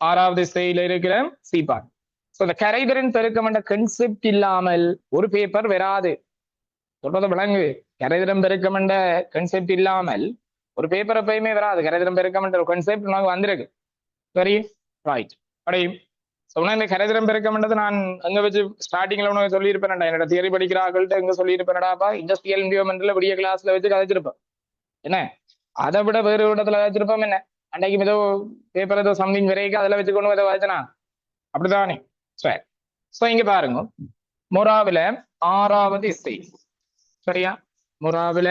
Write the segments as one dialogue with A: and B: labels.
A: ஆறாவது இசையில இருக்கிற சீபான். ஸோ இந்த கரைதிறன் பெருக்கம் என்ற கன்செப்ட் இல்லாமல் ஒரு பேப்பர் வராது. சொல்றது விளங்கு. கரைதிறன் பெருக்கம் என்ற கன்செப்ட் இல்லாமல் ஒரு பேப்பர் எப்பயுமே வராது. கரைதிறன் பெருக்கம் என்ற ஒரு கன்செப்ட் நமக்கு வந்திருக்கு. சரி, ரைட். அப்படி சொன்ன இந்த கரைதிறன் பெருக்கம்ன்றது நான் அங்க வச்சு ஸ்டார்டிங்ல உனக்கு சொல்லியிருப்பேன். என்னோட தியரி படிக்கிறார்கள்ட்ட எங்க சொல்லியிருப்பேன்டாப்பா, இண்டஸ்ட்ரியல் என்விரான்மெண்ட்ல விடிய கிளாஸ்ல வச்சு கதைச்சிருப்பேன். என்ன அதை விட வேறு இடத்துல கதைச்சிருப்போம். என்ன அன்னைக்கு ஏதோ பேப்பர் ஏதோ சம்திங் வரைக்கும் அதில் வச்சு கொண்டு ஏதோ வச்சுனா அப்படித்தானே. சரி, ஸோ இங்க பாருங்க, மொராவில ஆறாவது எஸ்ஐ. சரியா, மொராவில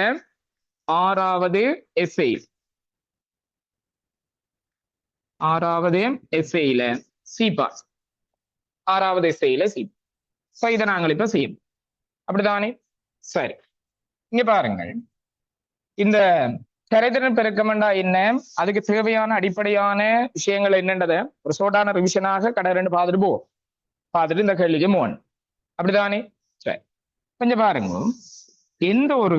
A: ஆறாவது எஸ்ஐ. ஆறாவது எஸ்ஐல சிபாஸ். ஆறாவது எஸ்ஐல சி. ஸோ இதை நாங்கள் இப்ப செய்யும். அப்படித்தானே. சரி, இங்க பாருங்கள், இந்த கரைதிறன் பெருக்கம்ண்டா என்ன, அதுக்கு தேவையான அடிப்படையான விஷயங்கள் என்னன்றத ஒரு சோட்டான ரிவிஷனாக கடை ரெண்டு பார்த்துட்டு போவோம். பார்த்துட்டு இந்த கேள்விக்கு மூவன். அப்படித்தானே. சரி, கொஞ்சம் பாருங்க, எந்த ஒரு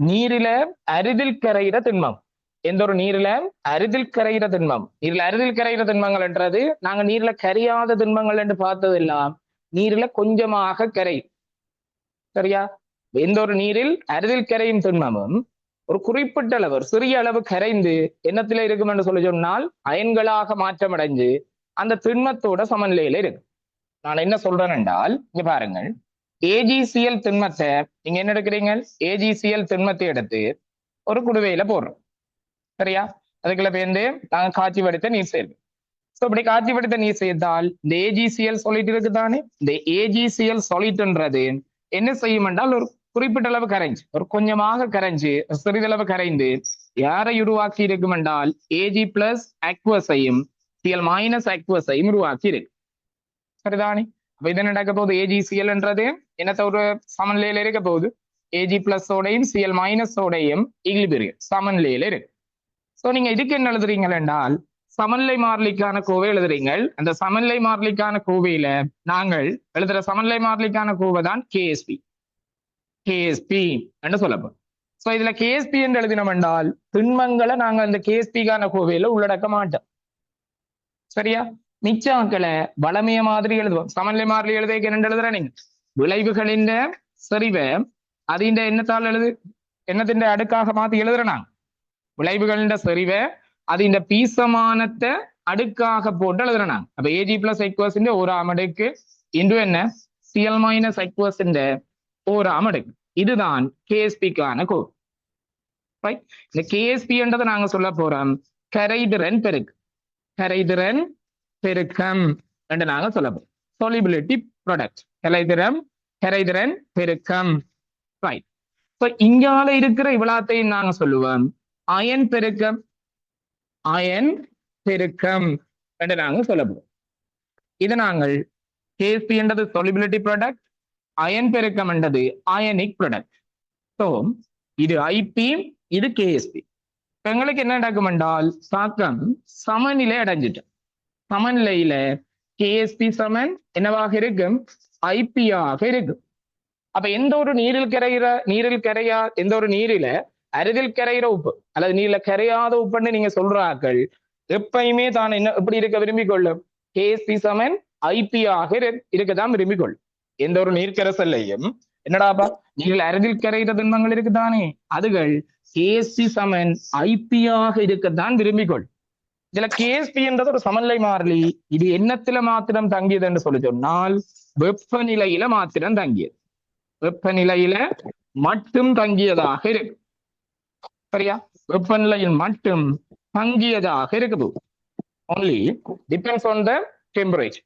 A: நீரில அரிதில் கரைகிற திண்மம், எந்த ஒரு நீரில அரிதில் கரைகிற திண்மம், நீரில் அரிதில் கரைகிற திண்மங்கள் என்றது நாங்க நீர்ல கரையாத திண்மங்கள் என்று பார்த்தது எல்லாம் நீரில கொஞ்சமாக கரை. சரியா, எந்த ஒரு நீரில் அரிதில் கரையும் திண்மமும் ஒரு குறிப்பிட்ட அளவு, ஒரு சிறிய அளவு கரைந்து எண்ணத்துல இருக்கும் என்று சொல்லி சொன்னால் அயன்களாக மாற்றமடைஞ்சு அந்த திண்மத்தோட சமநிலையில இருக்கு. நான் என்ன சொல்றேன் என்றால், இங்க பாருங்கள், ஏஜிசிஎல் திண்மத்தை நீங்க என்ன எடுக்கிறீங்க, ஏஜிசிஎல் திண்மத்தை எடுத்து ஒரு குடுவையில போடுறோம். சரியா, அதுக்குள்ள பேருந்து நாங்க காட்சி வடித்த நீர் சேர்க்கணும். ஸோ இப்படி காட்சி வடித்த நீர் சேர்த்தால் இந்த ஏஜிசிஎல் சொல்லிட்டு இருக்குதானே, இந்த ஏஜிசிஎல் சொல்லிட்டுன்றது என்ன செய்யும் என்றால் ஒரு குறிப்பிட்ட அளவு கரைஞ்சு, ஒரு கொஞ்சமாக கரைஞ்சு சிறிதளவு கரைந்து யாரை உருவாக்கி இருக்கும் என்றால் ஏஜி பிளஸ் அக்வஸையும் சிஎல் மைனஸ் அக்வஸையும் உருவாக்கி இருக்கு. சரிதானே. அப்ப இது நடக்க போகுது, ஏஜிசிஎல் என்றது என்னத்த ஒரு சமநிலையில இருக்க போகுது, ஏஜி பிளஸோடையும் சிஎல் மைனஸோடையும் ஈக்லிபிரியம் சமநிலையில இருக்கு. ஸோ நீங்க இதுக்கு என்ன எழுதுறீங்கள் என்றால் சமநிலை மாறிலிக்கான கோவை எழுதுறீங்கள். அந்த சமநிலை மாறிலிக்கான கோவையில நாங்கள் எழுதுற சமநிலை மாறிலிக்கான கோவை தான் கேஎஸ்பி. கேஎஸ்பி என்று சொல்லப்படும். ஸோ இதுல கேஎஸ்பி என்று எழுதினோம் என்றால் திண்மங்களை நாங்க இந்த கேஎஸ்பிக்கான கோவையில உள்ளடக்க மாட்டோம். சரியா, மிச்சாக்களை வளமைய மாதிரி எழுதுவோம். சமநிலை மாறிலி எழுத என்ன எழுதுற நீங்க விளைவுகளின் செறிவை அதிண்ட எண்ணத்தால் எழுது, எண்ணத்தின் அடுக்காக மாத்தி எழுதுறனாங்க. விளைவுகளின் செறிவை அது இந்த பீசமானத்தை அடுக்காக போட்டு எழுதுறாங்க. அப்ப ஏஜி பிளஸ் எக்வஸ் ஓராம் அடுக்கு இன்டு என்ன சிஎல் மைனஸ் எக்வஸ் ஓராம் அடுக்கு. இதுதான் கேஎஸ்பிக்கான கோவை. இந்த கேஎஸ்பி என்றதை நாங்க சொல்ல போறோம் கரைதிறன் பெருக்கு. கரைதிறன் பெருக்கம் என்று நாங்க சொல்ல போறோம். solubility product, கரைதிறன் பெருக்கம். ரைட். இங்கால இருக்கிற இவ்வளத்தையும் நாங்க சொல்லுவோம் அயன் பெருக்கம். அயன் பெருக்கம் என்று நாங்கள் சொல்லப்படும். இது நாங்கள் கேஎஸ்பி என்றது solubility product, அயன் பெருக்கம் என்றது அயனிக் ப்ராடக்ட். ஸோ இது ஐபி, இது கேஎஸ்பி. எங்களுக்கு என்ன நடக்கும் என்றால் சாக்கம் சமநிலை அடைஞ்சிட்டு, சமநிலையில கேஎஸ்பி சமன் என்னவாக இருக்கும், ஐபியாக இருக்கும். அப்ப எந்த ஒரு நீரில் கரையா எந்த ஒரு நீரில அரிதில் கரைகிற உப்பு அல்லது நீர்ல கரையாத உப்புன்னு நீங்க சொல்றார்கள் எப்பயுமே தான் என்ன எப்படி இருக்க விரும்பிக் கொள்ளும், கேஎஸ்பி சமன் ஐபியாக இருக்கதான் விரும்பிக் கொள்ளும். எந்த ஒரு நீர்க்கரசல்லையும் என்னடாப்பா நீரில் அரிதில் கரைகிற திண்மங்கள் இருக்குதானே, அதுகள் கேஎஸ்பி சமன் ஐபியாக இருக்கத்தான் விரும்பிக் கொள்ளும். இதுல கேஎஸ்பி என்றது ஒரு சமநிலை மாறிலி. இது எண்ணத்துல மாத்திரம் தங்கியது என்று சொல்லி சொன்னால் வெப்பநிலையில மாத்திரம் தங்கியது, வெப்பநிலையில மட்டும் தங்கியதாக இருக்கு. சரியா, வெப்பநிலையில் மட்டும் தங்கியதாக இருக்குது. only depends on the temperature,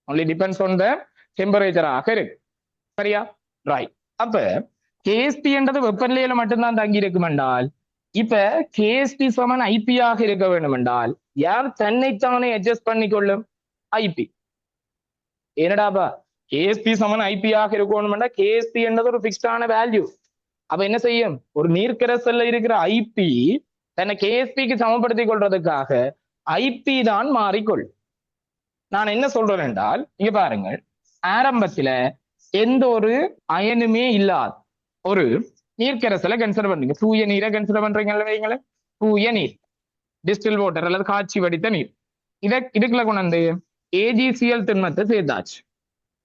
A: only depends on the temperature ஆக இருக்கு. சரியா, ரைட். அப்ப கேஎஸ்பி என்றது வெப்பநிலையில மட்டும்தான் தங்கி இருக்கும் என்றால் இப்ப கேஎஸ்பி சமன் ஐபி ஆக இருக்க வேண்டும் என்றால் யார் தன்னைத்தானே அட்ஜஸ்ட் பண்ணிக்கொள்ளும், ஐபி. என்னடாப்பா கேஎஸ்பி சமன் ஐபி ஆக இருக்கணும்னா கேஎஸ்பி என்றது ஒரு பிக்ஸ்டான வேல்யூ. அப்ப என்ன செய்யும், ஒரு நீர்க்கரசல்ல இருக்கிற ஐபி தன்னை கேஎஸ்பிக்கு சமப்படுத்திக் கொள்றதுக்காக ஐபி தான் மாறிக்கொள். நான் என்ன சொல்றேன் என்றால் இங்க பாருங்கள், ஆரம்பத்துல எந்த ஒரு அயனுமே இல்லாத ஒரு நீர்க்கரசலை கன்சிடர் பண்றீங்க, தூய நீரை கன்சிடர் பண்றீங்க வைங்களேன், தூய நீர் டிஸ்டில் வாட்டர் அல்லது காய்ச்சி வடித்த நீர். இதுக்குள்ள கொண்டு வந்து ஏஜிசிஎல் திண்மத்தை சேர்த்தாச்சு.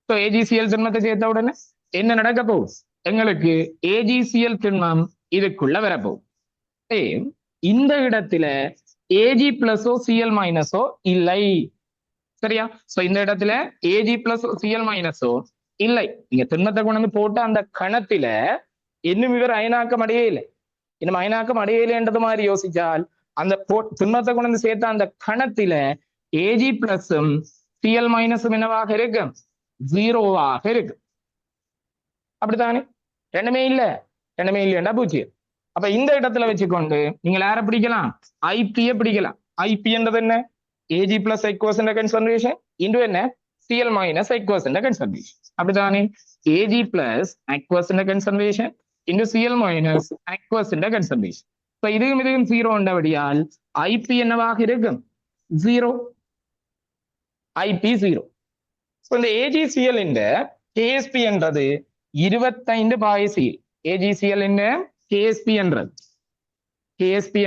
A: ஸோ ஏஜிசிஎல் திண்மத்தை சேர்த்த உடனே என்ன நடக்க போகும்? எங்களுக்கு ஏஜிசிஎல் திண்மம் இதுக்குள்ள வரப்போகும். இந்த இடத்துல ஏஜி பிளஸோ சிஎல் மைனஸோ இல்லை. சரியா? சோ இந்த இடத்துல ஏஜி பிளஸ் சிஎல் மைனஸோ இல்லை. நீங்க திண்மத்தை கொண்டு வந்து போட்டு அந்த கணத்துல இன்னும் இவர் அயனாக்கம் அடையே இல்லை, இன்னும் அயனாக்கம் அடையலைன்றது மாதிரி யோசிச்சால் அந்த திண்மத்தை கொண்டு வந்து சேர்த்த அந்த கணத்துல ஏஜி பிளஸும் சிஎல் மைனஸும் என்னவாக இருக்கு? ஜீரோவாக இருக்கு. அப்படித்தானே? ரெண்டுமே இல்ல, ரெண்டுமே இல்லையா பூஜ்ஜியம். அப்ப இந்த இடத்துல வச்சுக்கொண்டு நீங்க யார பிடிக்கலாம்? ஐபியை பிடிக்கலாம். ஐபி என்றது என்ன? AG plus aqueous concentration into என்ன? CL minus aqueous concentration. அப்படித்தானே? AG plus aqueous concentration into CL minus aqueous concentration. இப்ப இதுவும் ஜீரோ என்றபடியால் ஐபி என்னவாக இருக்கும்? ஜீரோ. IP zero. இந்த ஏஜிசிஎல் இந்த கேஎஸ்பி என்றது 25 பாயசியில். ஏஜிசிஎல் இந்த கேஎஸ்பி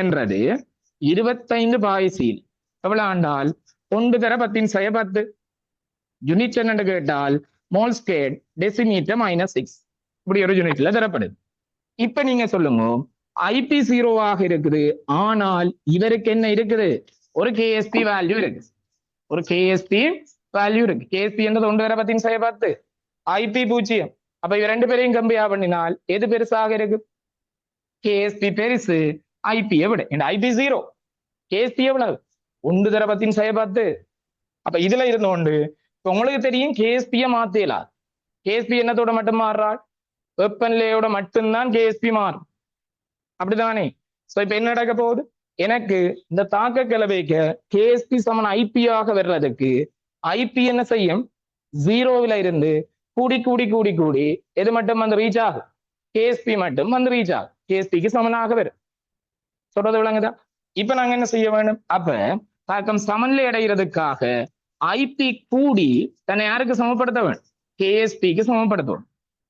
A: என்றது 25 பாயசியில். எவ்வளவு ஆண்டால் 1 தர 10⁻10 யூனிட் என்னன்னு கேட்டால் மோல் ஸ்கேர் டெசிமீட்டர் -6 இப்படி ஒரு யூனிட்ல தரப்படுது. இப்ப நீங்க சொல்லுங்க, ஐபி ஜீரோவாக இருக்குது, ஆனால் இவருக்கு என்ன இருக்குது? ஒரு கேஎஸ்பி வேல்யூ இருக்கு, ஒரு கேஎஸ்பி வேல்யூ இருக்கு. கேஎஸ்பி என்றது 1 தர 10⁻10, ஐபி 0. அப்ப இவ ரெண்டு பேரையும் கம்பேர் பண்ணினால் எது பெருசாக இருக்கு? கேஎஸ்பி பெருசு ஐபியை விட. ஐபி ஜீரோ, கேஎஸ்பி எவ்வளவு? 1 தர 10⁻10. அப்ப இதுல இருந்து கொண்டு உங்களுக்கு தெரியும் கேஎஸ்பியை மாத்தலாம். கேஎஸ்பி என்னத்தோட மட்டும் மாறுறாள்? வெப்பநிலையோட மட்டும்தான் கேஎஸ்பி மாறும். அப்படிதானே? சோ இப்ப என்ன நடக்க போகுது? எனக்கு இந்த தாக்க கலவைக்கு கேஎஸ்பி சமன் ஐபியாக வர்றதுக்கு ஐபி என்ன செய்யும்? ஜீரோவில இருந்து கூடி கூடி கூடி கூடி எது மட்டும் வந்து ரீச் ஆகும்? கேஎஸ்பி மட்டும் வந்து ரீச் ஆகும். கேஎஸ்பிக்கு சமனாக வரும். சொல்றது விளங்குதா? இப்ப நாங்க என்ன செய்ய வேண்டும்? அப்ப தாக்கம் சமநிலை அடைகிறதுக்காக ஐபி கூடி தன்னை யாருக்கு சமப்படுத்த வேண்டும்? கேஎஸ்பிக்கு சமப்படுத்தும்.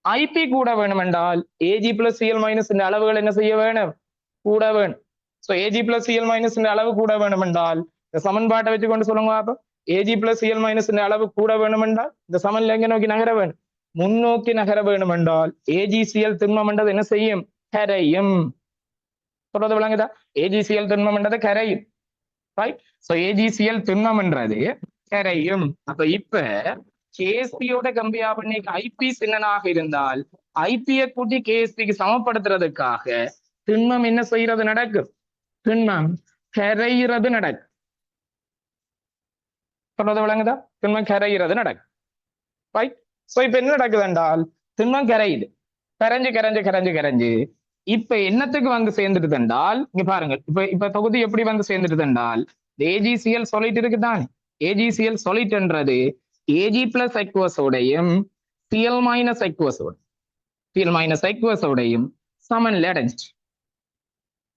A: ஐபி கூட வேணும் என்றால் ஏஜி பிளஸ் சிஎல் மைனஸ் அளவுகள் என்ன செய்ய வேணும்? கூட வேணும். So Ag plus Cl minus அளவு கூட வேணும் என்றால் இந்த சமன்பாட்டை வச்சு கொண்டு சொல்லுங்க. அப்ப ஏஜி பிளஸ் சிஎல் மைனஸ் அளவு கூட வேணும் என்றால் இந்த சமநிலை எங்க நோக்கி நகர வேணும்? முன்னோக்கி நகர வேணும் என்றால் ஏஜிசிஎல் திண்மம் என்றது என்ன செய்யும்? கரையும். சொல்றது விளங்குதா? ஏஜிசிஎல் திண்மம் என்றது கரையும். ரைட்? சோ ஏஜிசிஎல் திண்மம் என்றது கரையும். அப்ப இப்ப கேஎஸ்பியோட கம்பியா பண்ணி ஐபி சின்னனாக இருந்தால் ஐபியை கூட்டி கேஎஸ்பிக்கு சமப்படுத்துறதுக்காக திண்மம் என்ன செய்யறது நடக்கும்? திண்மம் கரையிறது நடக்கும். சொல்றது விளங்குதா? திண்மம் கரையிறது நடக்கும். ரைட்? சோ இப்ப என்ன நடக்குது என்றால் திண்மம் கரையுது, கரைஞ்சு கரைஞ்சு கரைஞ்சு கரைஞ்சு இப்ப என்னத்துக்கு வந்து சேர்ந்துட்டு என்றால் இங்க பாருங்க. இப்ப தொகுதி எப்படி வந்து சேர்ந்துட்டு என்றால் ஏஜிசிஎல் சொல்லிட்டு இருக்குதானே? ஏஜிசிஎல் சொல்லிட்டு என்றது ஏஜி பிளஸ் எக்வஸோடையும் சிஎல் மைனஸ் எக்வஸோட சமன்ல சமநிலை அடைஞ்சிட்டு.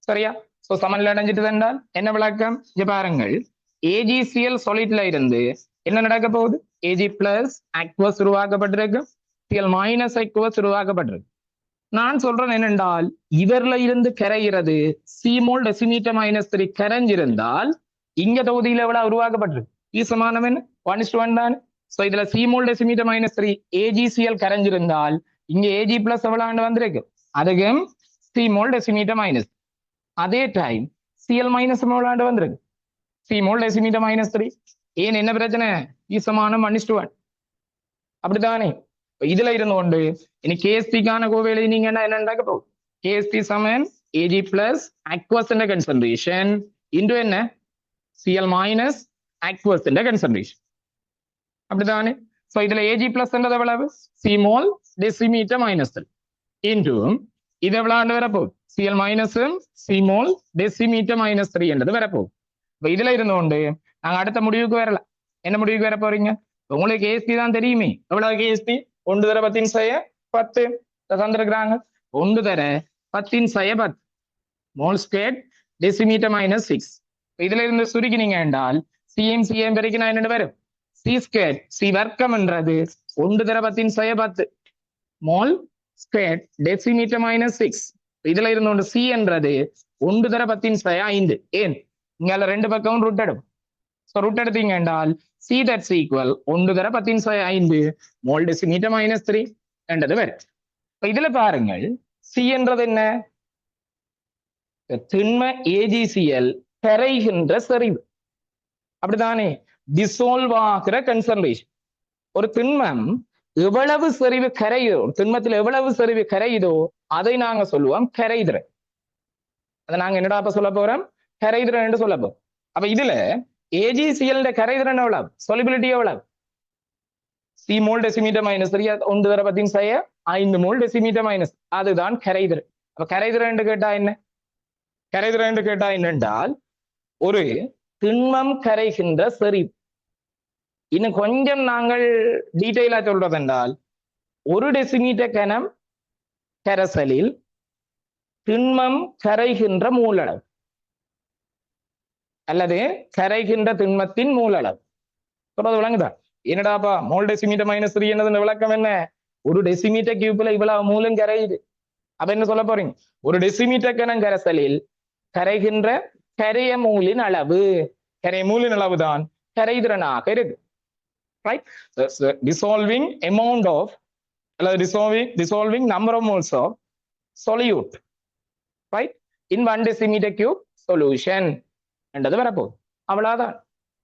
A: சரியா? சோ சமநிலை அடைஞ்சிட்டு என்றால் என்ன விளக்கம்? இங்க பாருங்கள், ஏஜிசிஎல் சொல்லிட்ல இருந்து என்ன நடக்க போகுது? ஏஜி பிளஸ் அக்வஸ் உருவாக்கப்பட்டிருக்கு, சிஎல் மைனஸ் அக்வஸ் உருவாக்கப்பட்டிருக்கு. நான் சொல்றேன் என்னென்றால் இவர்ல இருந்து கரைகிறது சிமோல் டெசிமீட்டர் -3 கரைஞ்சிருந்தால் இங்க தொகுதியில எவ்வளவு உருவாக்கப்பட்டிருக்கு? ஈசமானவன் 1:1 தான். சோ இதுல சிமோல் டெசிமீட்டர் -3 ஏஜிசிஎல் கரைஞ்சிருந்தால் இங்க ஏஜி பிளஸ் எவ்வளவு வந்திருக்கு? அதுக்கும் சிமோல் டெசிமீட்டர் மைனஸ். அதே டைம் சிஎல் மைனஸ் எவ்வளவு வந்திருக்கு? Small decimetre -3. ஏன் என்ன பிரச்சனை? ஈசமானம் 1:1. அப்படித்தானே? இதுல இருந்து கொண்டு இனி கேஎஸ்பிக்கான கோவேலை நீங்க என்ன நடக்க போகும்? கேஎஸ்பி சமன் AG plus aqueous concentration into என்ன? CL minus aqueous concentration. அப்படித்தானே? சோ இதுல ஏஜி பிளஸ் எவ்வளவு? சிமோல் டெசிமீட்டர் -3 இன்டு இது எவ்வளவு வரப்போகுது? சிஎல் மைனஸ் சிமோல் டெசிமீட்டர் -3 என்றது வரப்போகுது. இப்ப இதுல இருந்து கொண்டு நாங்க அடுத்த முடிவுக்கு வரலாம். என்ன முடிவுக்கு வர போறீங்க? உங்களுக்கு கேஎஸ்பி தான் தெரியுமே. எவ்வளவு கேஎஸ்பி? 1 தர 10⁻10 தந்திருக்கிறாங்க. 1 தர 10⁻10 மோல் ஸ்கொயர் டெசிமீட்டர் -6. இதுல இருந்து சுருக்கினீங்க என்றால் சிஎம் வரைக்கும் நான் என்ன வரும்? சி ஸ்கொயர் சி வர்க்கம் என்றது 1 தர 10⁻10 மோல் ஸ்கொயர் டெசிமீட்டர் -6. இதுல இருந்து ஒன்று சி என்றது 1 தர 10⁻5. ஏன்? இங்க ரெண்டு பக்கமும் ரூட் எடும். சோ ரூட் எடுத்தீங்க என்றால் சி தட்ஸ் ஈக்குவல் 1 தர 10 மோல் டெசிமீட்டர் -3 என்றது வரும். இதுல பாருங்கள் சி என்றது என்ன? திண்ம AgCl கரைகின்ற செறிவு. அப்படித்தானே? டிசோல்வ் ஆகிற கன்சன்ட்ரேஷன். ஒரு திண்மம் எவ்வளவு செறிவு கரையுதோ, திண்மத்தில் எவ்வளவு செறிவு கரையுதோ அதை நாங்க சொல்லுவோம் கரைதிறன். அதை நாங்க என்னடா அப்ப சொல்ல போறோம்? கரைதிறன் என்று சொல்ல போறோம். அப்ப இதுல AgCl கரைதிறன் எவ்வளவு? சொலிபிலிட்டி எவ்வளவு? சி மோல் டெசிமீட்டர் -3 1 தர 10 மோல் டெசிமீட்டர் மைனஸ், அதுதான் கரைதிறன். அப்ப கரைதிறன் கேட்டா என்ன? கரைதிறன் கேட்டா என்னென்றால் ஒரு திண்மம் கரைகின்ற செறிவு. இன்னும் கொஞ்சம் நாங்கள் டீட்டெயிலா சொல்றது என்றால் 1 டெசிமீட்டர் கனம் கரைசலில் திண்மம் கரைகின்ற மூலளவு அல்லது கரைகின்ற திண்மத்தின் மூலளவு. சொல்றது விளங்குதா? என்னடாப்பா மோல் டெசிமீட்டர் -3 என்னது விளக்கம் என்ன? 1 டெசிமீட்டர் கியூப்ல இவ்வளவு மூலம் கரையுது. அப்ப என்ன சொல்ல போறீங்க? 1 டெசிமீட்டர் கனம் கரைசலில் கரைகின்ற கரைய மூலின் அளவு, கரைய மூலின் அளவு தான் கரைதிறனாக இருக்கு. ரைட்? டிசால்விங் அமௌண்ட் ஆஃப் அல்லது dissolving number of moles of solute, right, in 1 decimeter cube solution என்றது வரப்போகுது. அவ்வளவுதான்.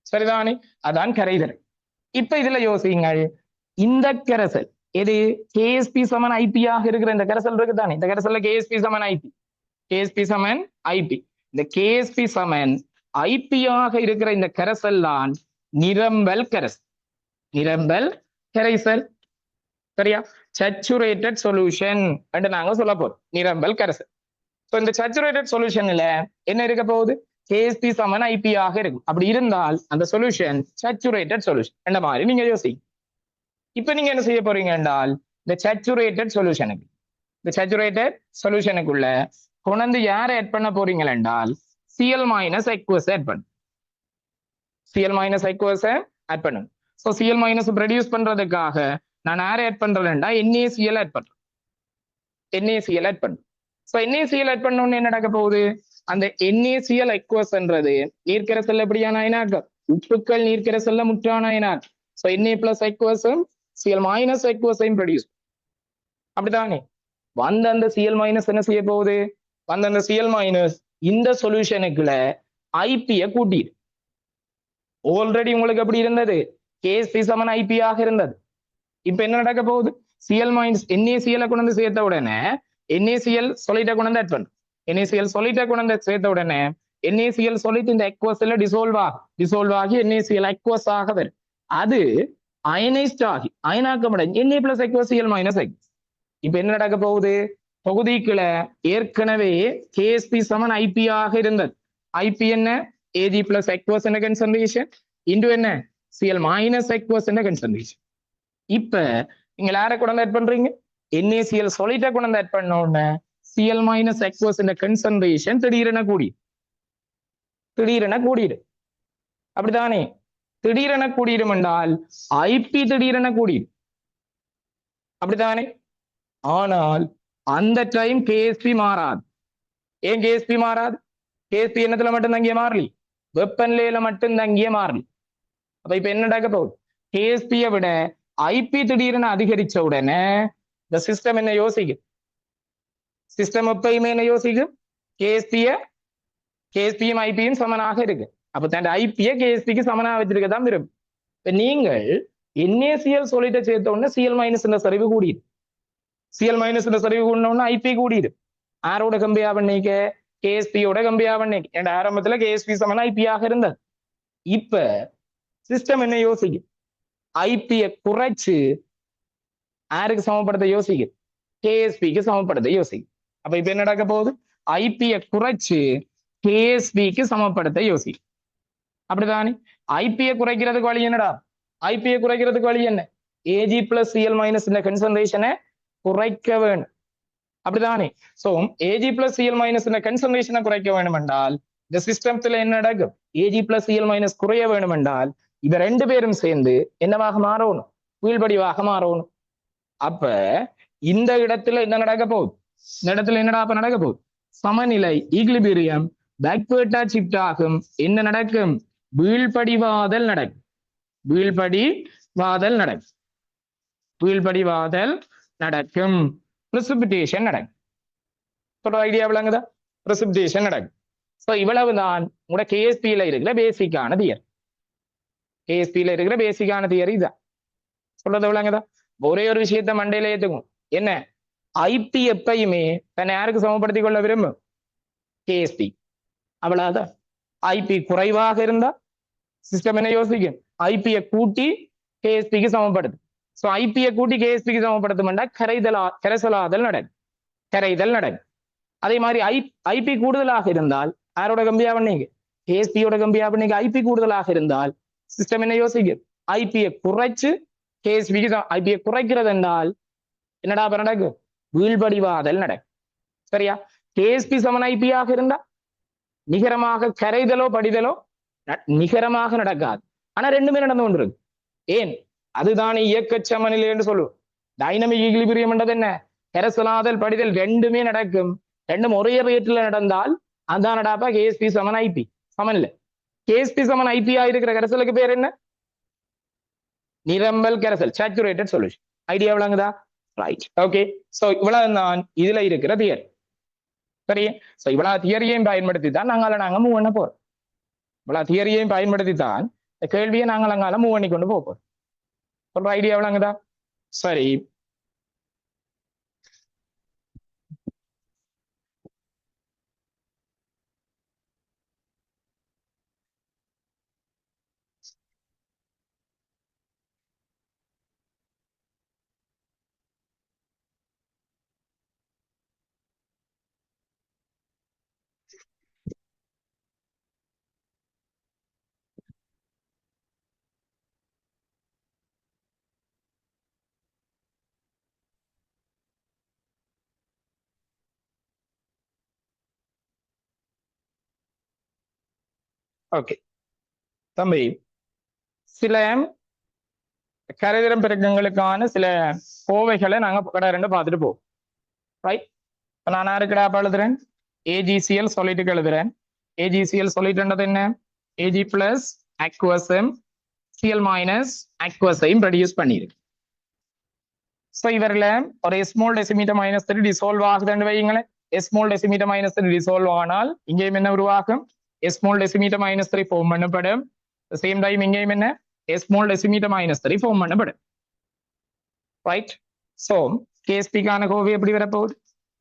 A: சரிதானே? அதான் கரைதிறன். இப்ப இதுல யோசிங்கள், இந்த கரைசல் எது KSP சமன் IP ஆக இருக்கிற இந்த கரைசல் இருக்குதானே? இந்த கரைசல்ல KSP சமன் IP, KSP சமன் IP. இந்த KSP சமன் IP ஆக இருக்கிற இந்த கரைசல் தான் நிரம்பல் கரைசல். நிரம்பல் கரைசல். சரியா? சேச்சுரேட்டட் சொல்யூஷன் என்று நாங்க சொல்ல போறோம். நிரம்பல் கரைசல். சோ இந்த சேச்சுரேட்டட் சொல்யூஷன்ல என்ன இருக்க போகுது? KSP சமன் IP ஆக இருக்கும். அப்படி இருந்தால் அந்த சொல்யூஷன் சேச்சுரேட்டட் சொல்யூஷன் என்ற மாதிரி நீங்க யோசிங்க. இப்ப நீங்க என்ன செய்ய போறீங்க என்றால் இந்த சேச்சுரேட்டட் சொல்யூஷனுக்கு, இந்த சேச்சுரேட்டட் சொல்யூஷனுக்குள்ள கொண்டு யாரை ஆட் பண்ண போறீங்க என்றால் Cl மைனஸ் aqueous ஆட் பண்ணும். Cl மைனஸ் aqueous ஆட் பண்ணும். சோ Cl மைனஸ் ப்ரொடியூஸ் பண்றதுக்காக நான் யாரை ஆட் பண்றேன்டா NaCl ஆட் பண்றேன். NaCl ஆட் பண்ணும். சோ NaCl ஆட் பண்ண உடனே என்ன நடக்க போகுது? அந்த NaCl aqueous என்றது நீர்க்கரைசல்ல எப்படியான அயனாக்கம்? உப்புக்கள் நீர்க்கரைசல்ல முற்றான அயனாக்கம். So Na plus aqueous Cl minus aqueous produce. அப்படித்தானே? வந்த அந்த Cl மைனஸ் என்ன செய்ய போகுது? வந்த அந்த Cl மைனஸ் இந்த சொல்யூஷனுக்குள்ள IP-ய கூட்டிடு. ஆல்ரெடி உங்களுக்கு எப்படி இருந்தது? KSP சமன் IP ஆக இருந்தது. இப்ப என்ன நடக்க போகுது? Cl மைனஸ் NaCl கொண்டு வந்து சேர்த்த உடனே NaCl solid கொண்டு வந்து ஆட் பண்ணும். NaCl solid கொண்டு வந்து சேர்த்த உடனே NaCl solid இந்த aqueous-ல டிசால்வ் ஆகி NaCl aqueous ஆக வரும். அது அயனைஸ்ட் ஆகி அயனாக்கமடைஞ்சு Na plus aqueous Cl minus aqueous. இப்ப என்ன நடக்க போகுது? தொகுதிக்குள்ள ஏற்கனவே KSP சமன் IP ஆக இருந்தது. IP என்ன? Ag plus aqueous என்ற கன்சன்ட்ரேஷன் இன்டு என்ன? Cl minus aqueous என்ற கன்சன்ட்ரேஷன். இப்ப நீங்க யாரை கொண்டு ஆட் பண்றீங்க? NaCl solid கொண்டு வந்து ஆட் பண்ண உடனே Cl minus aqueous என்ற கன்சன்ட்ரேஷன் திடீரென கூடிடு. அப்படித்தானே? திடீரென கூடிடும் என்றால் IP திடீரென கூடிடும். அப்படித்தானே? ஆனால் அந்த டைம் KSP மாறாது. ஏன் KSP மாறாது? KSP என்னத்துல மட்டும் தங்கிய மாறலி? வெப்பநிலையில மட்டும் தங்கிய மாறலி. அப்ப இப்ப என்ன நடக்க போகுது? KSP-ய விட IP திடீரென அதிகரிச்ச உடனே இந்த சிஸ்டம் என்ன யோசிக்கும்? சிஸ்டம் எப்பயுமே என்ன யோசிக்கும்? KSP-யும் IP-யும் சமனாக இருக்கு. அப்ப தன் IP-ய KSP-க்கு சமனாக வச்சிருக்கதான் விரும்பும். இப்ப நீங்கள் NaCl solid சேர்த்த உடனே Cl மைனஸ் சரிவு கூடிடு. Cl மைனஸ் சரிவு கூடின IP கூடிடு. ஆரோட கம்பியா பண்ணிக்க? KSP-யோட கம்பியா பண்ணிக்க. என்ற ஆரம்பத்துல KSP சமனா IP ஆக இருந்தது. இப்ப சிஸ்டம் என்ன யோசிக்கும்? IP-ய குறைச்சு யாருக்கு சமப்படுத்த யோசிக்கும்? KSP-க்கு சமப்படுத்த யோசிக்கும். அப்ப இப்ப என்ன நடக்க போகுது? IP-ய குறைச்சு KSP-க்கு சமப்படுத்த யோசிக்கும். அப்படித்தானே? IP-ய குறைக்கிறதுக்கு வழி என்னடா? IP-ய குறைக்கிறதுக்கு வழி என்ன? Ag plus Cl minus இந்த கன்சன்ட்ரேஷனை குறைக்க வேண்டும். அப்படித்தானே? So Ag plus Cl minus இந்த கன்சன்ட்ரேஷனை குறைக்க வேண்டும் என்றால் இந்த சிஸ்டத்துல என்ன நடக்கும்? Ag plus Cl minus குறைய வேண்டும் என்றால் இவ ரெண்டு பேரும் சேர்ந்து என்னவாக மாறணும்? வீழ்படிவாக மாறணும். அப்ப இந்த இடத்துல என்ன நடக்க போகுது? இந்த இடத்துல என்னடா அப்ப நடக்க போகுது? சமநிலை ஈக்லிபிரியம் பேக்வேர்டா ஷிஃப்ட் ஆகும். என்ன நடக்கும்? வீழ்படிவாதல் நடக்கும். வீழ்படிவாதல் நடக்கும். வீழ்படிவாதல் நடக்கும். பிரிசிபிடேஷன் நடக்கும். சொல்ற ஐடியா விளங்குதா? பிரிசிபிடேஷன் நடக்கும். ஸோ இவ்வளவுதான் உங்களோட கேஎஸ்பியில இருக்கிற பேசிக்கான தியரி. கேஎஸ்பியில இருக்கிற பேசிக்கான தியரி தான். சொல்றது விளங்குதா? ஒரே ஒரு விஷயத்த மண்டையில ஏத்துக்கும். என்ன? ஐபி எப்பயுமே தன்னை யாருக்கு சமப்படுத்திக் கொள்ள விரும்பும்? கேஎஸ்பி. அவ்வளவுதான். ஐபி குறைவாக இருந்தா சிஸ்டம் என்ன யோசிக்கும்? ஐபியை கூட்டி கேஎஸ்பிக்கு சமப்படுது. ஸோ ஐபியை கூட்டி கேஎஸ்பிக்கு சமப்படுத்தும்னா கரைசலாதல் நடக்கும். கரைதல் நடக்கும். அதே மாதிரி ஐபி கூடுதலாக இருந்தால் யாரோட கம்பியா பண்ணீங்க? கேஎஸ்பியோட கம்பியா பண்ணீங்க. ஐபி கூடுதலாக இருந்தால் சிஸ்டம் என்ன யோசிக்கும்? ஐபியை குறைச்சு கேஎஸ்பிக்கு ஐபியை குறைக்கிறது என்றால் என்னடா நடக்கும்? வீழ்படிவாதல் நடக்கும். சரியா? கேஎஸ்பி சமன் ஐபியாக இருந்தா நிகரமாக கரைதலோ படிதலோ நிகரமாக நடக்காது. ஆனா ரெண்டுமே நடந்து கொண்டிருக்கு. ஏன்? அதுதானே இயக்க சமநிலை என்று சொல்லுவோம். டைனமிக் ஈக்லிபிரியம் என்றது என்ன? கரைசலாதல் படிதல் ரெண்டுமே நடக்கும். ரெண்டும் ஒரே ரேட்ல நடந்தால் அதான் நடாப்பா கேஎஸ்பி சமன் ஐபி. சமன்ல கேஎஸ்பி சமன் ஐபியா இருக்கிற கரைசலுக்கு பேர் என்ன? நிரம்பல் கரைசல், சேச்சுரேட்டட் சொல்யூஷன். ஐடியா விளங்குதா? ரைட். ஓகே. சோ இவ்வளவு தான் இதுல இருக்கிற தியரி. சரி. சோ இவ்வளவு தியரியையும் பயன்படுத்தி தான் நாங்க மூவ் பண்ண போறோம். இவ்வளவு தியரியையும் பயன்படுத்தி தான் கேள்வியை நாங்கள் அங்கால மூவ் பண்ணி கொண்டு போறோம். சொல்ற ஐடியா விளங்குதா? சரி. ஓகே தம்பி, சில கரைதிறம் பெருக்கங்களுக்கான சில கோவைகளை நாங்க கடை ரெண்டு பார்த்துட்டு போவோம். ரைட். நான் யாருக்கடா எழுதுறேன்? ஏஜிசிஎல் சொல்லிட்டு எழுதுறேன். ஏஜிசிஎல் சொல்லிட்டுன்றது என்ன? ஏஜி பிளஸ் அக்வஸம் சிஎல் மைனஸ் அக்வஸையும் ரெடியூஸ் பண்ணிருக்கு. ஸோ இவரில் ஒரு ஸ்மால் டெசிமீட்டர் மைனஸ் 3 டிசால்வ் ஆகுதுன்னு வைங்களேன். ஸ்மால் டெசிமீட்டர் மைனஸ் 3 டிசால்வ் ஆனால் இங்கேயும் என்ன உருவாகும்? ஸ்மால் டெசிமீட்டர் மைனஸ் 3 ஃபார்ம் பண்ணப்படும். சேம் டைம் இங்கேயும் என்ன? ஸ்மால் டெசிமீட்டர் மைனஸ் 3 ஃபார்ம் பண்ணப்படும். ரைட். ஸோ கேஎஸ்பிக்கான கோவை எப்படி வரப்போகுது?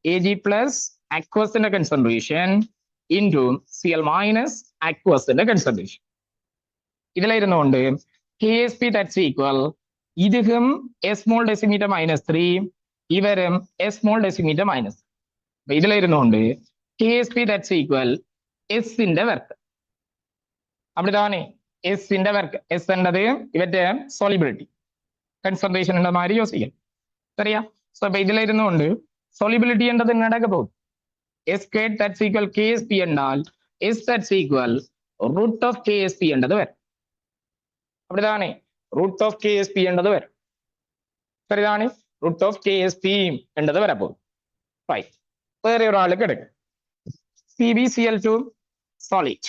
A: AG plus aqueous concentration into CL minus aqueous concentration. இதுல இருந்தோண்டு கேஎஸ்பி தட்ஸ் ஈக்குவல் இதுகும் ஸ்மால் டெசிமீட்டர் மைனஸ் 3 இவரும் ஸ்மால் டெசிமீட்டர் மைனஸ். இதுல இருந்தோண்டு கேஎஸ்பி தட்ஸ் ஈக்குவல் எஸ் இன் வர்க். அப்படிதானே? எஸ் இன் வர்க். எஸ் என்றது இவற்ற சாலிபிலிட்டி கன்சன்ட்ரேஷன் என்ற மாதிரி யோசிக்கணும். சரியா? ஸோ இப்ப இதுல இருந்தோண்டு சாலிபிலிட்டி என்றது நடக்க போகுது. எஸ் கேட் தட்ஸ் ஈக்குவல் கேஎஸ்பி என்றால் S that's equal root of KSP என்றது வரும். அப்படிதானே? ரூட் ஆஃப் கேஎஸ்பி என்றது வரும். சரிதானே? ரூட் ஆஃப் கேஎஸ்பி என்றது வரப்போகுது. ரைட். வேற ஒரு ஆளுக்கு எடுக்கு PbCl2 solid.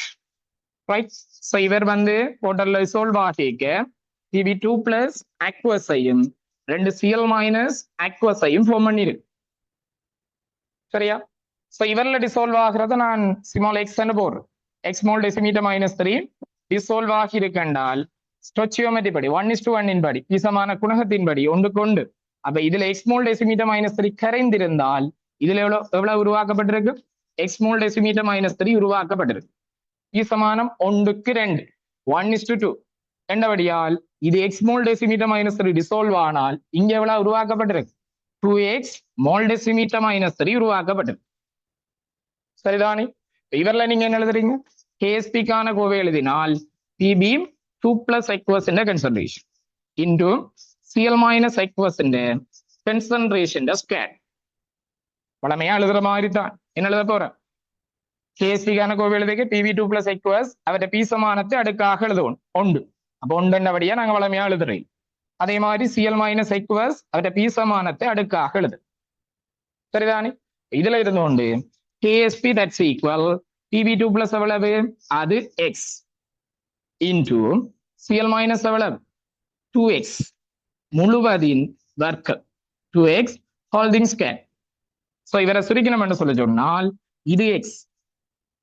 A: ரைட். ஸோ இவர் டோட்டல் ரிசால்வ் ஆகிக்க Pb2 பிளஸ் அக்வஸையும் 2 Cl மைனஸ் அக்வஸையும் ஃபார்ம் பண்ணிருக்கு. சரியா? ஸோ இவரில் டிசால்வ் ஆகிறத நான் ஸ்மால் எக்ஸ் போடுறேன். எக்ஸ்மால் டெசிமீட்டர் மைனஸ் 3 டிசால்வ் ஆகி இருக்கின்றால் ஸ்டோச்சியோமெட்ரி படி 1:1 படி பிசமான குணகத்தின்படி ஒன்று கொண்டு அப்ப இதுல எக்ஸ்மோல் டெசிமீட்டர் மைனஸ் 3 கரைந்திருந்தால் இதுல எவ்வளவு உருவாக்கப்பட்டிருக்கு? எக்ஸ்மோல் டெசிமீட்டர் மைனஸ் 3 உருவாக்கப்பட்டிருக்கு. பிசமானம் 1:2 1:2 என்றபடியால் இது எக்ஸ்மோல் டெசிமீட்டர் மைனஸ் 3 டிசால்வ் ஆனால் இங்க எவ்வளவு உருவாக்கப்பட்டிருக்கு? 2x mole decimetre minus 3 உருவாக்கப்பட்டிருக்கு. சரிதானே? இவர்ல நீங்க என்ன எழுதுறீங்க? கேஎஸ்பிக்கான கோவை எழுதினால் Pb 2 plus aqueous in the concentration into Cl minus aqueous in the concentration square. வளமையா எழுதுற மாதிரி தான் என்ன எழுத போறேன்? கேஎஸ்பிக்கான கோவை எழுதுக்கு Pb2 plus aqueous அவற்றை பி சமானத்தை அடுக்காக எழுதுவோம். ஒன்று. அப்போ ஒன்று என்னபடியா நாங்க வளமையா எழுதுறோம். அதே மாதிரி Cl minus aqueous அவற்றை பி சமானத்தை அடுக்காக எழுது. சரிதானே? இதுல இருந்தோண்டு KSP that's equal Pb2 plus எவ்வளவு? அது x இன்டு சிஎல் மைனஸ் எவ்வளவு 2x முழுவதின் வர்க்கம் 2x ஹோல்டிங் ஸ்கேர். ஸோ இவரை சுருக்கணும் என்று சொல்ல சொன்னால் இது எக்ஸ்,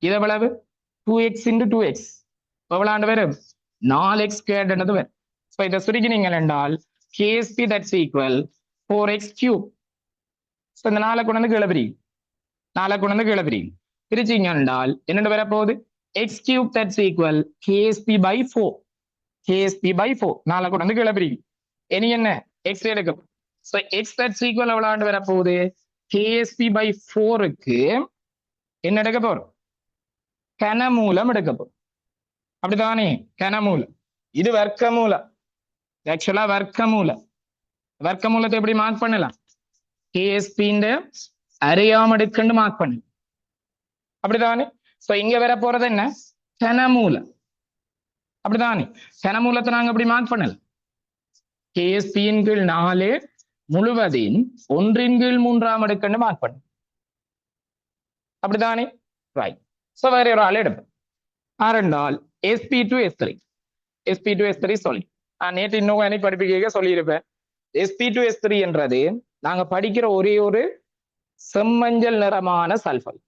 A: இது எவ்வளவு 2x into 2x எவ்வளவு வரும் 4x ஸ்கொயர்ட் என்றது வரும். ஸோ இதை சுருக்கினீங்கள் என்றால் KSP that's equal 4x cube. So இந்த 4 கொண்டு வந்து கீழே பிரியும், 4 கொண்டு வந்து கீழே பிரியும், பிரிச்சிங்க என்றால் என்னென்னு வர போகுது x cube that's equal KSP by 4. KSP by 4 4 கொண்டு வந்து கீழே பிரியும். இனி என்ன x எடுக்கும். ஸோ x that's equal எவ்வளவு வர போகுது KSP by 4க்கு என்ன எடுக்க போறோம் கனமூலம் எடுக்க போறோம். அப்படித்தானே கனமூலம், இது வர்க்கமூலம், ஆக்சுவலா வர்க்கமூலம். வர்க்கமூலத்தை எப்படி மார்க் பண்ணலாம் KSP அரையாம் அடுக்குன்னு மார்க் பண்ணு. அப்படித்தானே. சோ இங்க வர போறது என்ன கனமூலம். அப்படித்தானே கனமூலத்தை நாங்க எப்படி மார்க் பண்ணலாம் KSP இன் கீழ் 4 முழுவதின் 1/3 அடுக்குன்னு மார்க் பண்ணு. அப்படித்தானே ரைட். சோ வேற ஒரு ஆள் எடுப்போம். ஆரெண்டால் SP2 S3. SP2 S3 சொல்லி நான் நேற்று இன்னும் எனக்கு படிப்பிக்க சொல்லியிருப்பேன். SP2 S3 என்றது நாங்க படிக்கிற ஒரே ஒரு செம்மஞ்சள் நிறமான சல்ஃபர்.